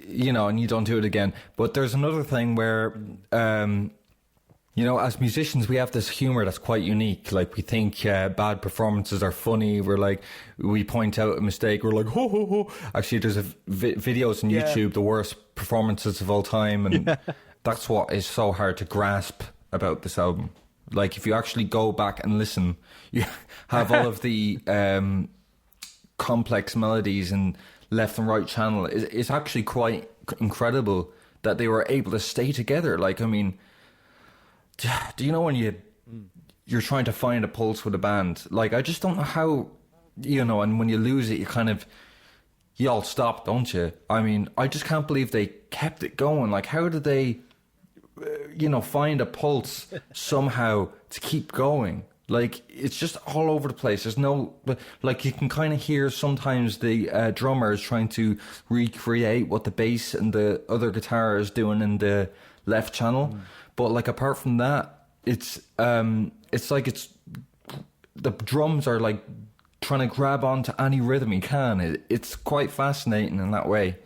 You know, and you don't do it again. But there's another thing where, you know, as musicians, we have this humor that's quite unique. Like, we think bad performances are funny. We're like, we point out a mistake. We're like, ho, ho, ho. Actually, there's videos on YouTube, the worst performances of all time. And that's what is so hard to grasp about this album. Like, if you actually go back and listen, you have all of the complex melodies and left and right channel. It's actually quite incredible that they were able to stay together. Like, I mean, do you know when you're trying to find a pulse with a band? Like, I just don't know how, you know, and when you lose it, you all stop, don't you? I mean, I just can't believe they kept it going. Like, how did they, you know, find a pulse somehow to keep going? Like, it's just all over the place. There's no, like, you can kind of hear sometimes the drummer is trying to recreate what the bass and the other guitar is doing in the left channel. But, like, apart from that, it's like the drums are like trying to grab onto any rhythm you can. It's quite fascinating in that way.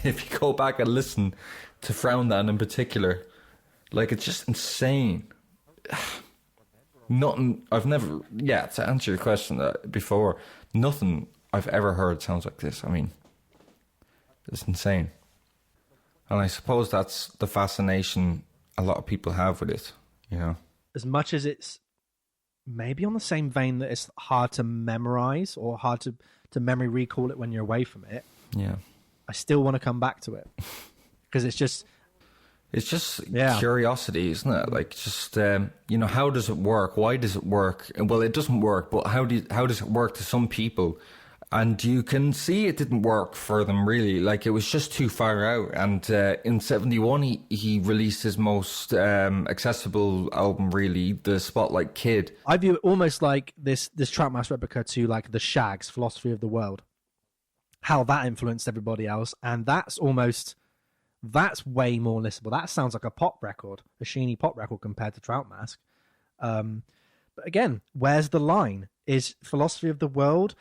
If you go back and listen to Frown Down in particular, like, it's just insane. Nothing I've never, to answer your question before, nothing I've ever heard sounds like this. I mean, it's insane. And I suppose that's the fascination a lot of people have with it, you know. As much as it's maybe on the same vein that it's hard to memorize or hard to memory recall it when you're away from it, I still want to come back to it. Because it's just curiosity, isn't it? Like, just, you know, how does it work? Why does it work? Well, it doesn't work, but how does it work to some people? And you can see it didn't work for them, really. Like, it was just too far out. And in 71, he released his most accessible album, really, The Spotlight Kid. I view it almost like this Troutmouse replica to, like, the Shag's Philosophy of the World. How that influenced everybody else. And that's way more listenable. That sounds like a pop record, a Sheeny pop record compared to Troutmask. But again, where's the line? Is Philosophy of the World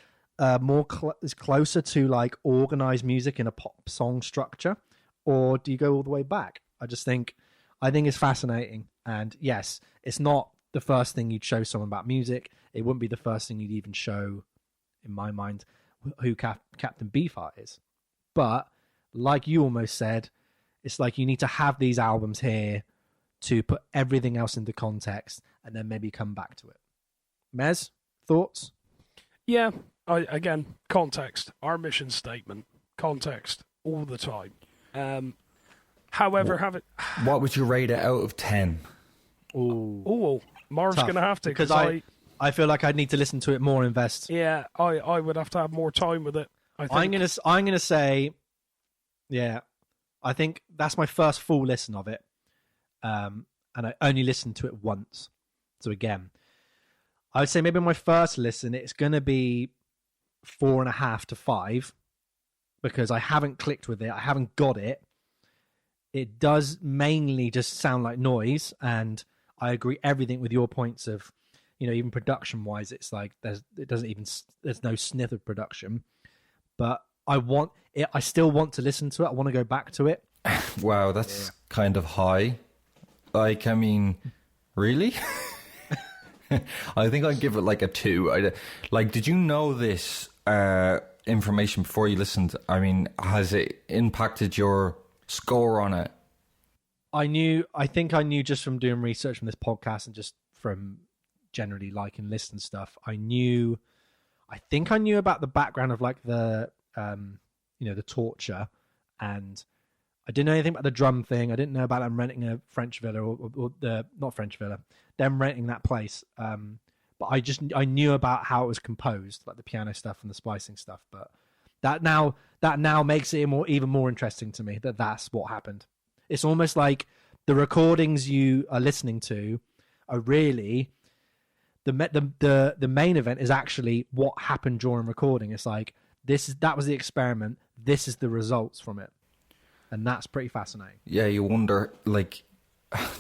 is closer to, like, organized music in a pop song structure, or do you go all the way back? I think it's fascinating. And yes, it's not the first thing you'd show someone about music. It wouldn't be the first thing you'd even show, in my mind, who Captain Beefheart is. But like you almost said, it's like you need to have these albums here to put everything else into context and then maybe come back to it. Mez, thoughts? Yeah, again, context. Our mission statement. Context. All the time. However, What would you rate it out of 10? Oh, Marv's going to have to. Because I feel like I'd need to listen to it more and invest. Yeah, I would have to have more time with it. I'm gonna say, yeah, I think that's my first full listen of it, and I only listened to it once. So again, I would say maybe my first listen, it's gonna be 4.5 to 5, because I haven't clicked with it, I haven't got it. It does mainly just sound like noise, and I agree everything with your points of, you know, even production wise, it's like there's no sniff of production. But I still want to listen to it. I want to go back to it. Wow, that's kind of high. Like, I mean, really? I think I'd give it like a 2. Did you know this information before you listened? I mean, has it impacted your score on it? I think I knew just from doing research from this podcast and just from generally liking lists and stuff. I think I knew about the background of, like, the the torture, and I didn't know anything about the drum thing. I didn't know about them renting a French villa or the not French villa, them renting that place. But I knew about how it was composed, like the piano stuff and the splicing stuff. But that now makes it even more interesting to me that that's what happened. It's almost like the recordings you are listening to are really the main event is actually what happened during recording. It's like that was the experiment. This is the results from it, and that's pretty fascinating. Yeah, you wonder, like,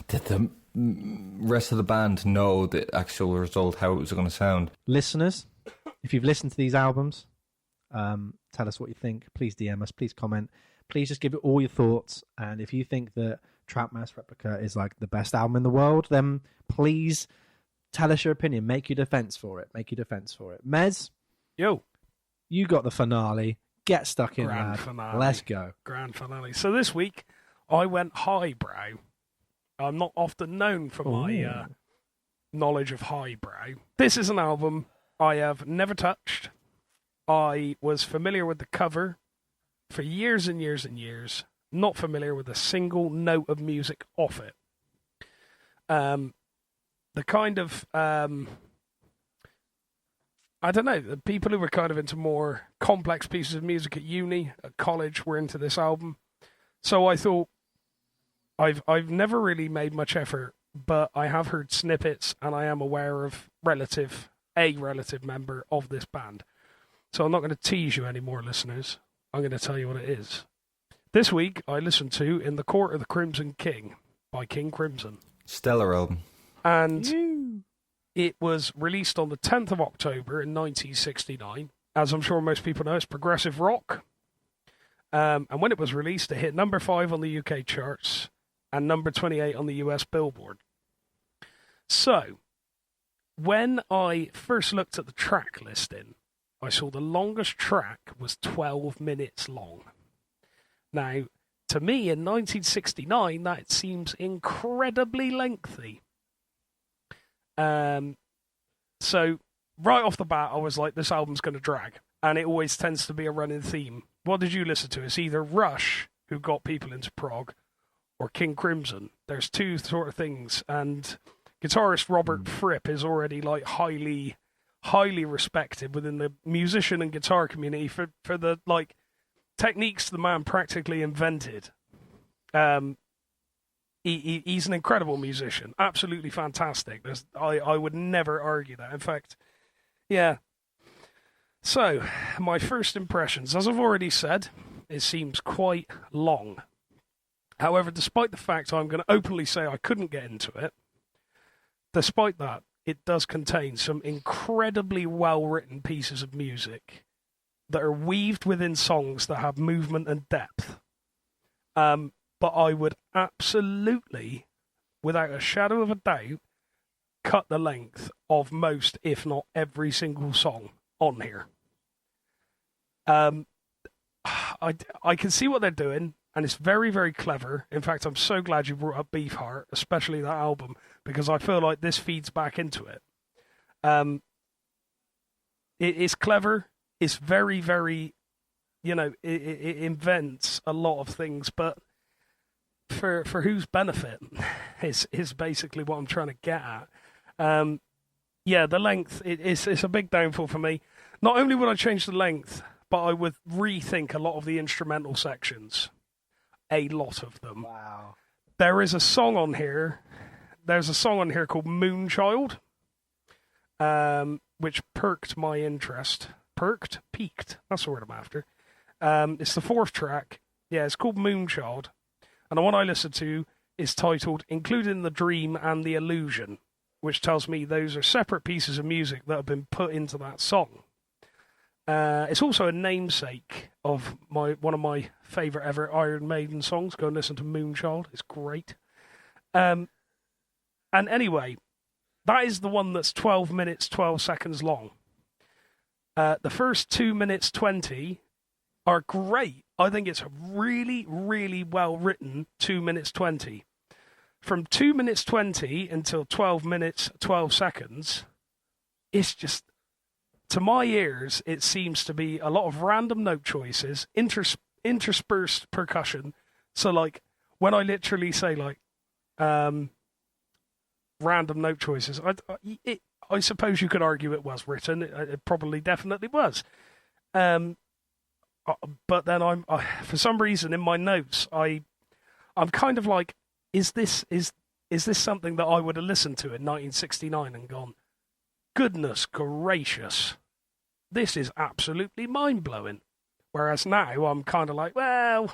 did the rest of the band know the actual result, how it was going to sound? Listeners, if you've listened to these albums, tell us what you think. Please DM us. Please comment. Please just give it all your thoughts. And if you think that Trap Mass Replica is like the best album in the world, then please tell us your opinion. Make your defense for it. Mez, yo, you got the finale. Get stuck in, Grand lad. finale. Let's go. Grand finale. So this week, I went highbrow. I'm not often known for my knowledge of highbrow. This is an album I have never touched. I was familiar with the cover for years and years and years. Not familiar with a single note of music off it. The kind of I don't know, the people who were kind of into more complex pieces of music at uni, at college, were into this album. So I thought, I've never really made much effort, but I have heard snippets, and I am aware of a relative member of this band. So I'm not going to tease you anymore, listeners. I'm going to tell you what it is. This week, I listened to In the Court of the Crimson King by King Crimson. Stellar album. And it was released on the 10th of October in 1969. As I'm sure most people know, it's progressive rock. And when it was released, it hit number 5 on the UK charts and number 28 on the US Billboard. So, when I first looked at the track listing, I saw the longest track was 12 minutes long. Now, to me, in 1969, that seems incredibly lengthy. So right off the bat, I was like, this album's going to drag. And it always tends to be a running theme. What did you listen to? It's either Rush, who got people into prog, or King Crimson. There's two sort of things. And guitarist Robert Fripp is already like highly respected within the musician and guitar community for the like techniques the man practically invented. He's an incredible musician, absolutely fantastic. I would never argue that. In fact, yeah. So, my first impressions, as I've already said, it seems quite long. However, despite the fact I'm going to openly say I couldn't get into it, despite that, it does contain some incredibly well-written pieces of music that are weaved within songs that have movement and depth. But I would absolutely, without a shadow of a doubt, cut the length of most, if not every single song on here. I can see what they're doing, and it's very, very clever. In fact, I'm so glad you brought up Beefheart, especially that album, because I feel like this feeds back into it. It is clever. It's very, very, it invents a lot of things, but for whose benefit is basically what I'm trying to get at. The length, it's a big downfall for me. Not only would I change the length, but I would rethink a lot of the instrumental sections. A lot of them. Wow. There is a song on here. There's a song on here called Moonchild, which perked my interest. Peaked. That's the word I'm after. It's the 4th track. Yeah, it's called Moonchild. And the one I listened to is titled Including the Dream and the Illusion, which tells me those are separate pieces of music that have been put into that song. It's also a namesake of one of my favourite ever Iron Maiden songs. Go and listen to Moonchild. It's great. And anyway, that is the one that's 12 minutes, 12 seconds long. The first 2 minutes 20 are great. I think it's really, really well written 2 minutes 20. From 2 minutes 20 until 12 minutes 12 seconds, it's just, to my ears, it seems to be a lot of random note choices, interspersed percussion, So, like, when I literally say, like, random note choices, I suppose you could argue it was written. It probably definitely was. But then for some reason in my notes, I'm kind of like, is this something that I would have listened to in 1969 and gone, goodness gracious, this is absolutely mind-blowing. Whereas now I'm kind of like, well,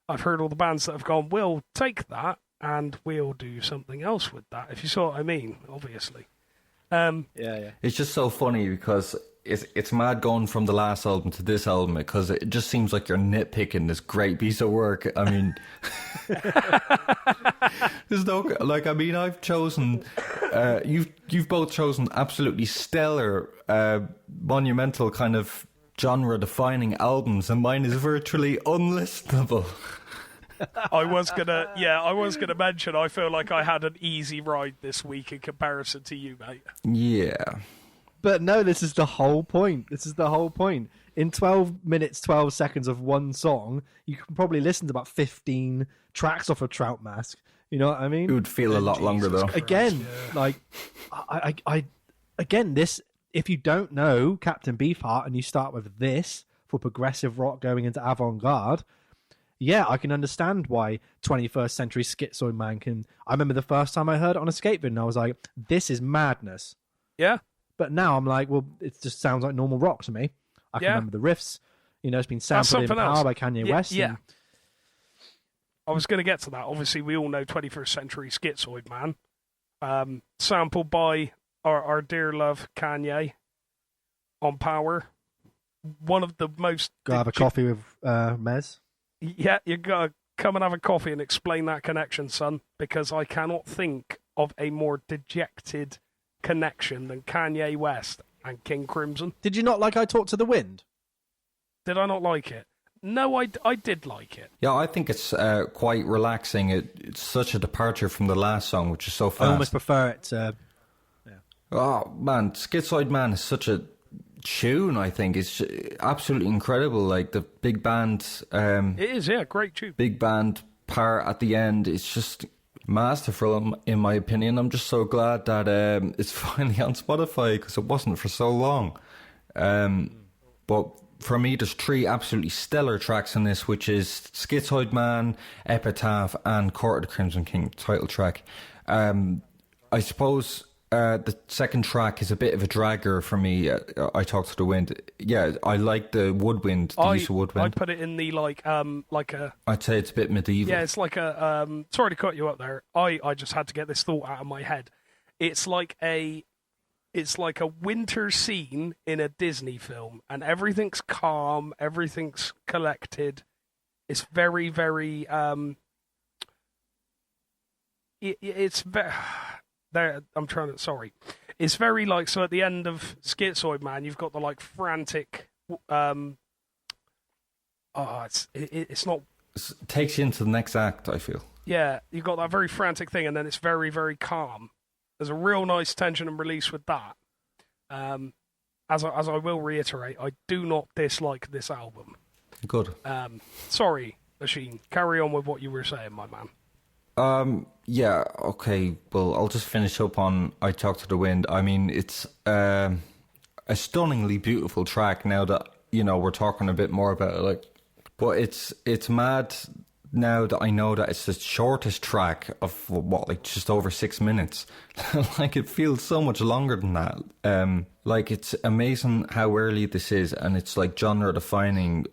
I've heard all the bands that have gone, we'll take that and we'll do something else with that, if you saw what I mean, obviously. Yeah. It's just so funny because it's mad going from the last album to this album because it just seems like you're nitpicking this great piece of work. I mean, there's no, like, I mean, I've chosen, you've both chosen absolutely stellar, monumental kind of genre-defining albums, and mine is virtually unlistenable. I was gonna mention, I feel like I had an easy ride this week in comparison to you, mate. Yeah. But no, this is the whole point. In 12 minutes, 12 seconds of one song, you can probably listen to about 15 tracks off of Trout Mask. You know what I mean? It would feel a lot longer, though. Again, like, again, this, if you don't know Captain Beefheart and you start with this for progressive rock going into avant-garde, yeah, I can understand why 21st Century Schizoid Man can... I remember the first time I heard it on a skate video and I was like, this is madness. Yeah. But now I'm like, well, it just sounds like normal rock to me. I can remember the riffs. You know, it's been sampled in Power by Kanye West. Yeah. I was going to get to that. Obviously, we all know 21st Century Schizoid Man. Sampled by our dear love Kanye on Power. One of the most... Go have a coffee with Mez. Yeah, you got to come and have a coffee and explain that connection, son, because I cannot think of a more dejected connection than Kanye West and King Crimson. Did you not like I Talk to the Wind? Did I not like it? No, I did like it. Yeah, I think it's quite relaxing. It's such a departure from the last song, which is so fast. I almost prefer it to... Oh, man, Schizoid Man is such a tune, I think. It's absolutely incredible. Like, the big band... it is, yeah, great tune. Big band part at the end, it's just masterful, in my opinion. I'm just so glad that it's finally on Spotify, because it wasn't for so long. But for me, there's 3 absolutely stellar tracks in this, which is Schizoid Man, Epitaph, and Court of the Crimson King title track. I suppose the second track is a bit of a dragger for me. I Talk to the Wind. Yeah, I like the woodwind, the use of woodwind. I'd put it in the like a... I'd say it's a bit medieval. Yeah, it's like a... sorry to cut you up there. I just had to get this thought out of my head. It's like a winter scene in a Disney film, and everything's calm, everything's collected. It's very, very... it's very... There, I'm trying to. Sorry, it's very like so. At the end of Schizoid Man, you've got the like frantic. It's not. It takes you into the next act, I feel. Yeah, you've got that very frantic thing, and then it's very, very calm. There's a real nice tension and release with that. As I will reiterate, I do not dislike this album. Good. Sorry, Machine. Carry on with what you were saying, my man. Yeah, okay, well, I'll just finish up on I Talk to the Wind. I mean, it's a stunningly beautiful track now that, you know, we're talking a bit more about it, like, but it's mad now that I know that it's the shortest track of, what, like, just over 6 minutes. Like, it feels so much longer than that. Like, it's amazing how early this is, and it's, like, genre-defining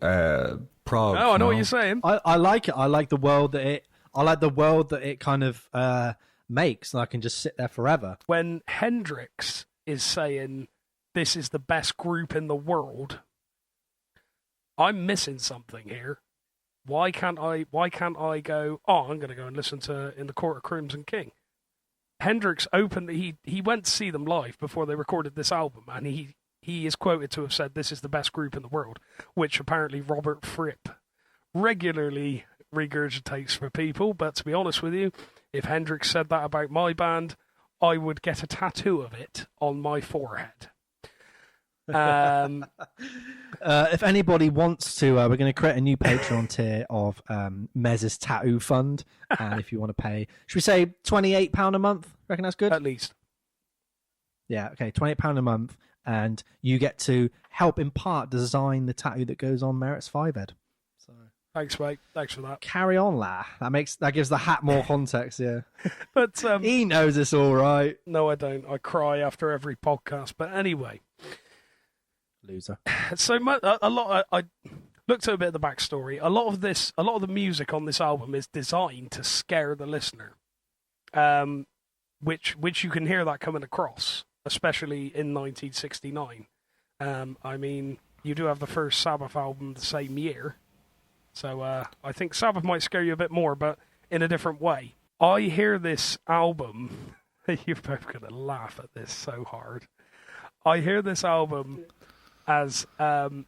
prog. Oh, I know what you're saying. I like it. I like the world that it kind of makes, and I can just sit there forever. When Hendrix is saying this is the best group in the world, I'm missing something here. Why can't I go, I'm going to go and listen to In the Court of Crimson King? Hendrix he went to see them live before they recorded this album, and he is quoted to have said this is the best group in the world, which apparently Robert Fripp regularly regurgitates for people. But to be honest with you, if Hendrix said that about my band, I would get a tattoo of it on my forehead. If anybody wants to, we're going to create a new Patreon tier of Mez's Tattoo Fund. And if you want to pay, should we say £28 a month? Reckon that's good? At least. Yeah, okay, £28 a month. And you get to help in part design the tattoo that goes on Merritt's 5-head. So Thanks, mate. Thanks for that. carry on, la. That gives the hat more context, yeah. But He knows it's all right. no, I don't. I cry after every podcast. But anyway, Loser. so a lot. I looked at a bit of the backstory. A lot of the music on this album is designed to scare the listener, which you can hear that coming across, especially in 1969. I mean, you do have the first Sabbath album the same year, so I think Sabbath might scare you a bit more, but in a different way. I hear this album. You're both gonna laugh at this so hard. I hear this album as, to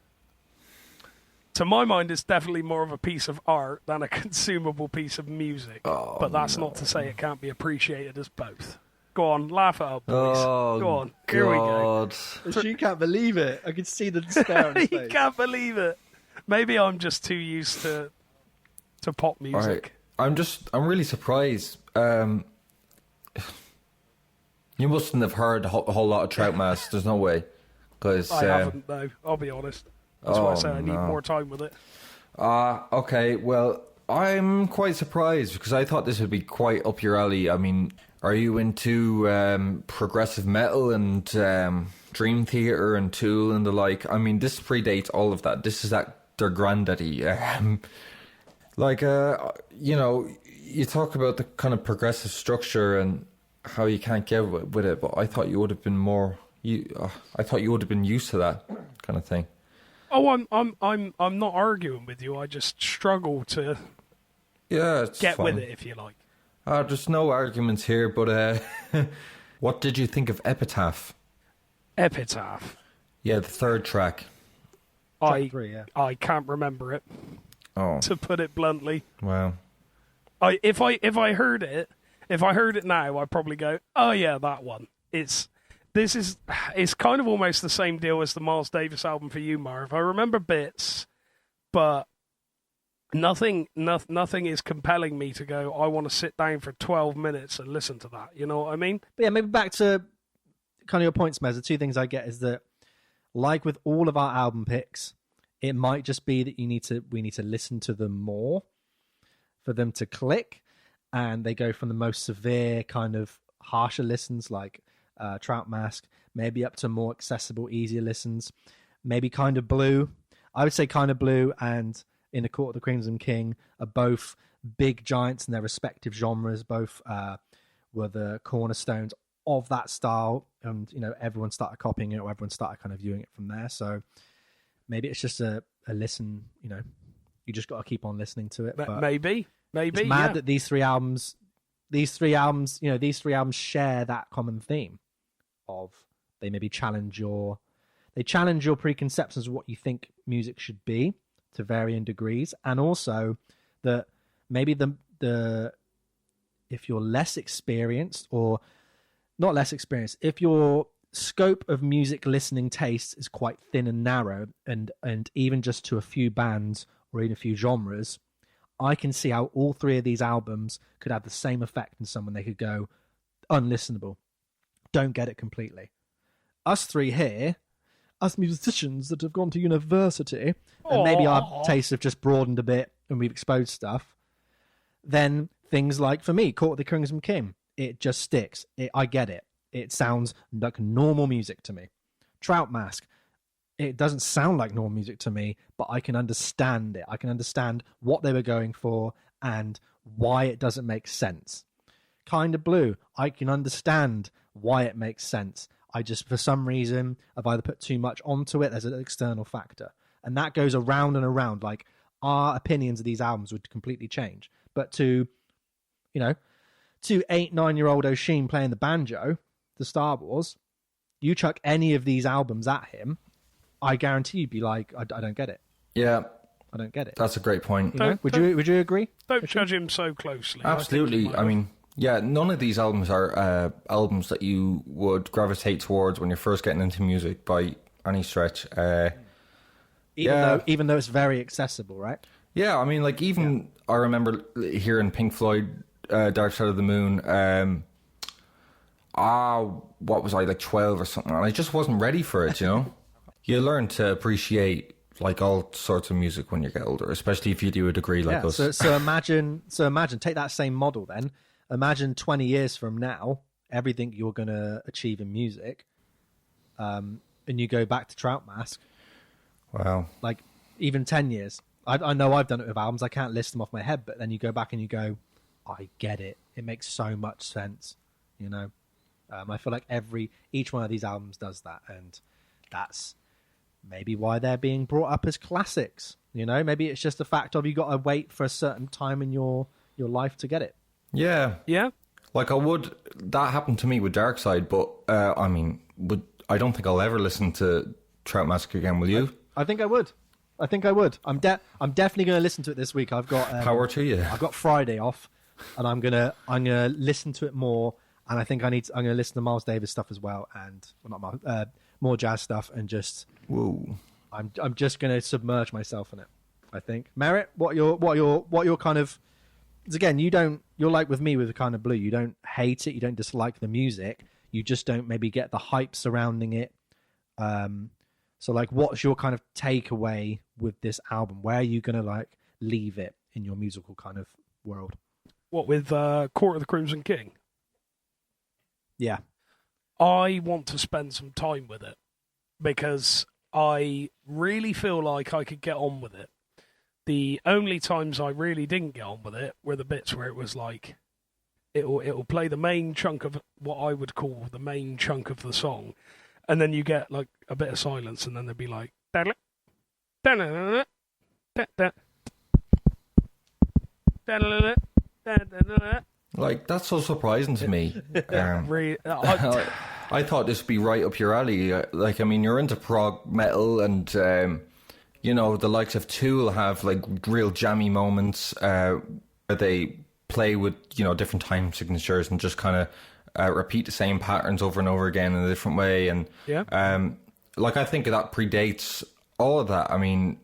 my mind, it's definitely more of a piece of art than a consumable piece of music. But that's not to say it can't be appreciated as both. Go on, laugh it up, boys. Go on, here we go. She can't believe it. I can see the despair on his You face. can't believe it. Maybe I'm just too used to pop music. Right. I'm really surprised. You mustn't have heard a whole lot of Trout Mask. There's no way. Cause, I haven't, though. I'll be honest. That's why I say I need more time with it. Okay, well, I'm quite surprised because I thought this would be quite up your alley. I mean, are you into progressive metal and Dream Theater and Tool and the like? I mean, this predates all of that. This is their granddaddy. You talk about the kind of progressive structure and how you can't get with it, but I thought you would have been more. I thought you would have been used to that kind of thing. Oh, I'm not arguing with you. I just struggle to get with it, if you like. There's no arguments here, but what did you think of Epitaph? Epitaph. Yeah, the third track. Track 3, yeah. I can't remember it. Oh, To put it bluntly, wow. if I heard it now, I'd probably go, oh yeah, that one. It's kind of almost the same deal as the Miles Davis album for you, Marv. I remember bits, but nothing is compelling me to go, I want to sit down for 12 minutes and listen to that. You know what I mean? But yeah, maybe back to kind of your points, Mez. The two things I get is that, like with all of our album picks, it might just be that we need to listen to them more for them to click, and they go from the most severe kind of harsher listens like Trout Mask, maybe up to more accessible, easier listens. Maybe Kind of Blue. I would say Kind of Blue and In the Court of the Crimson King are both big giants in their respective genres. Both were the cornerstones of that style, and everyone started copying it, or everyone started kind of viewing it from there. So maybe it's just a listen. You just got to keep on listening to it. But maybe. It's mad that these three albums share that common theme of they maybe challenge your preconceptions of what you think music should be to varying degrees, and also that maybe the if you're less experienced, or not less experienced, if your scope of music listening taste is quite thin and narrow, and even just to a few bands or even a few genres, I can see how all three of these albums could have the same effect in someone. They could go unlistenable, don't get it completely. Us three here, us musicians that have gone to university, and maybe our tastes have just broadened a bit and we've exposed stuff, then things like, for me, Court of the Crimson King, it just sticks. I get it. It sounds like normal music to me. Trout Mask, it doesn't sound like normal music to me, but I can understand it. I can understand what they were going for and why it doesn't make sense. Kind of Blue, I can understand why it makes sense. I just, for some reason, I've either put too much onto it. There's an external factor. And that goes around and around. Like, our opinions of these albums would completely change. But to 8-9-year-old Oisin playing the banjo, the Star Wars, you chuck any of these albums at him, I guarantee you'd be like, I don't get it. Yeah, I don't get it. that's a great point. Would you agree? Don't judge him so closely. Absolutely. I mean, yeah, none of these albums are albums that you would gravitate towards when you're first getting into music by any stretch. Even though it's very accessible, right? Yeah, I mean, like, even I remember hearing Pink Floyd, Dark Side of the Moon. What was I, like 12 or something? And I just wasn't ready for it, you know? You learn to appreciate like all sorts of music when you get older, especially if you do a degree like us. So imagine, take that same model then. Imagine 20 years from now, everything you're going to achieve in music, and you go back to Trout Mask. Wow. Like, even 10 years. I know I've done it with albums. I can't list them off my head, but then you go back and you go, I get it. It makes so much sense, you know? I feel like each one of these albums does that, and that's maybe why they're being brought up as classics, you know? Maybe it's just the fact of you got to wait for a certain time in your life to get it. Yeah. Yeah. Like, that happened to me with Dark Side, but, I mean, I don't think I'll ever listen to Trout Mask again, will you? I think I would. I'm definitely going to listen to it this week. I've got Power to you. I've got Friday off, and I'm gonna listen to it more. And I think I'm gonna listen to Miles Davis stuff as well, and more jazz stuff, and just whoa. I'm just gonna submerge myself in it. I think. Merritt, what your kind of? Because again, you're like with me with the kind of blue. You don't hate it. You don't dislike the music. You just don't maybe get the hype surrounding it. So, like, what's your kind of takeaway with this album? Where are you going to, like, leave it in your musical kind of world? What, with Court of the Crimson King? Yeah. I want to spend some time with it because I really feel like I could get on with it. The only times I really didn't get on with it were the bits where it was like, it'll play the main chunk of what I would call the main chunk of the song. And then you get like a bit of silence, and then they'd be like, like, that's so surprising to me. I thought this would be right up your alley. Like, I mean, you're into prog metal, and you know, the likes of Tool have like real jammy moments where they play with, you know, different time signatures and just kind of repeat the same patterns over and over again in a different way. And like, I think that predates all of that. I mean,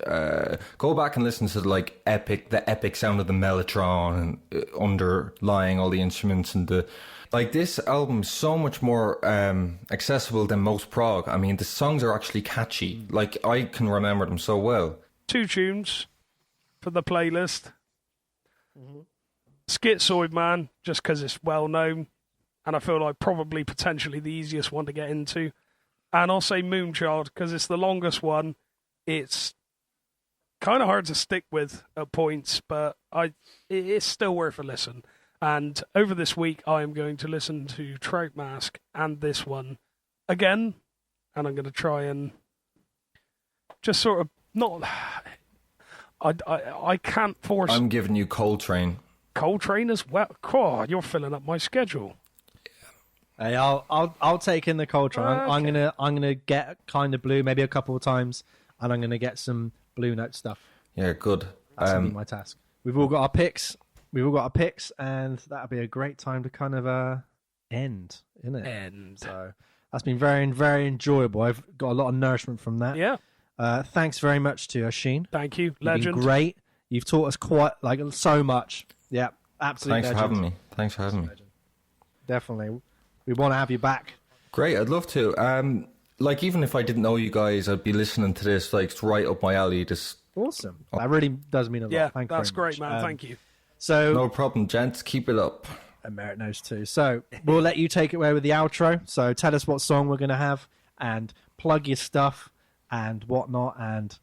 go back and listen to the epic sound of the mellotron and underlying all the instruments, and this album is so much more accessible than most prog. I mean, the songs are actually catchy. Like, I can remember them so well. 2 tunes for the playlist. Mm-hmm. Schizoid Man, just because it's well known. And I feel like probably potentially the easiest one to get into. And I'll say Moonchild, because it's the longest one. It's kind of hard to stick with at points, but it's still worth a listen. And over this week, I am going to listen to Trout Mask and this one again. And I'm going to try and just sort of not... I can't force... I'm giving you Coltrane. Coltrane as well? God, you're filling up my schedule. Hey, I'll take in the Coltrane. Okay. I'm gonna get Kind of Blue maybe a couple of times, and I'm gonna get some Blue Note stuff. Yeah, good. That's gonna be my task. We've all got our picks, and that'll be a great time to kind of end, isn't it? So that's been very, very enjoyable. I've got a lot of nourishment from that. Yeah. Thanks very much to Oisin. Thank you, You've legend. been great. You've taught us quite so much. Yeah, absolutely. Thanks for having me. Definitely. We want to have you back. Great, I'd love to. Like, even if I didn't know you guys, I'd be listening to this. Like, it's right up my alley. Awesome. That really does mean a lot. Yeah, Thank you that's very great, much. man. Thank you. So, no problem, gents. Keep it up. And Merritt knows too. So we'll let you take it away with the outro. So tell us what song we're going to have, and plug your stuff and whatnot, and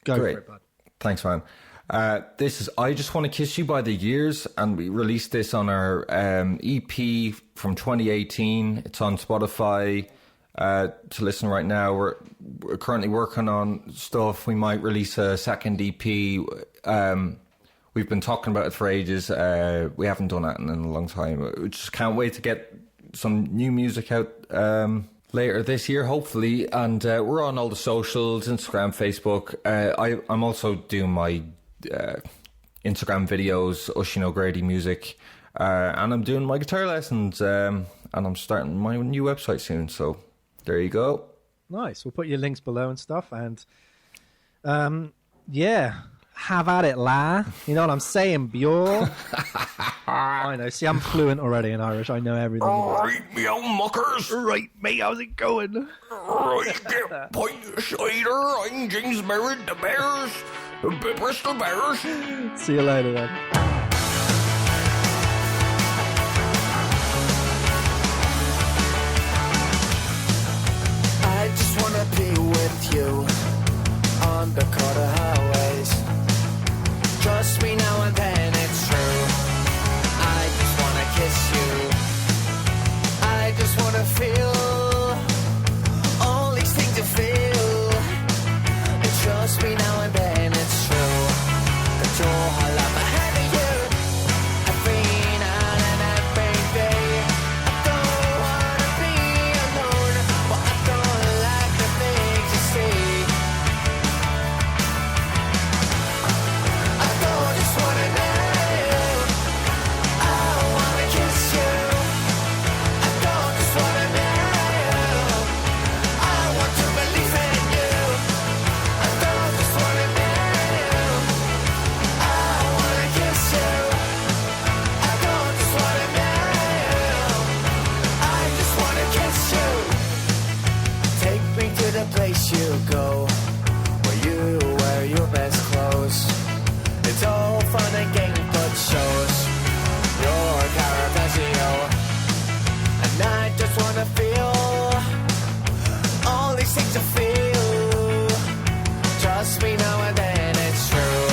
go Great. for it, bud. Thanks, man. This is I Just Want to Kiss You by The Years, and we released this on our EP from 2018. It's on Spotify to listen right now. We're currently working on stuff. We might release a second EP. We've been talking about it for ages. We haven't done that in a long time. We just can't wait to get some new music out later this year, hopefully. And we're on all the socials, Instagram, Facebook. I'm also doing my Instagram videos, Oisin O Grady Music, and I'm doing my guitar lessons, and I'm starting my new website soon, so there you go. Nice. We'll put your links below and stuff. And yeah, have at it, la. You know what I'm saying, Bjorn? I know. See, I'm fluent already in Irish. I know everything. Right, me old muckers. Right, mate. How's it going? Right, get a pint of cider. I'm James Merritt, the Bears. The Bristol Bears. See you later, then. I just wanna be with you on the corner highways. Trust me now and then it's true. I just wanna kiss you. I just wanna feel all these things you feel. And trust me now and then it's true. That you're all I'm ahead of you. Every night and every day. I don't wanna be alone, but I don't like the things you say. I don't just wanna know you. I wanna kiss you. I don't just wanna know you. I want to believe in you. I don't just wanna know you. I wanna kiss you. I don't just wanna know you. I just wanna kiss you. Take me to the place you go, where you wear your best clothes. It's all fun and games, but shows your Caravaggio. And I just wanna feel all these things I feel. Trust me now and then it's true.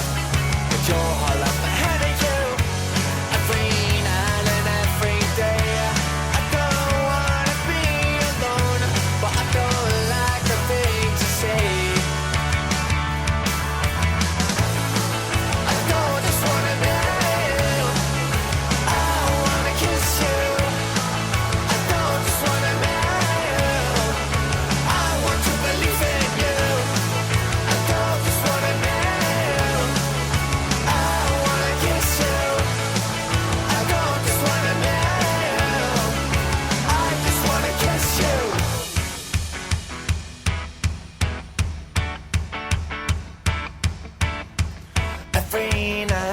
That you're all up ahead of you. Every night and every day. I don't wanna be alone, but I don't like the things you say. I don't just wanna know you. I wanna kiss you. I don't just wanna know you. I want to believe in you. I don't just wanna know you. I wanna kiss you. I don't just wanna know you. I just wanna kiss you. Every night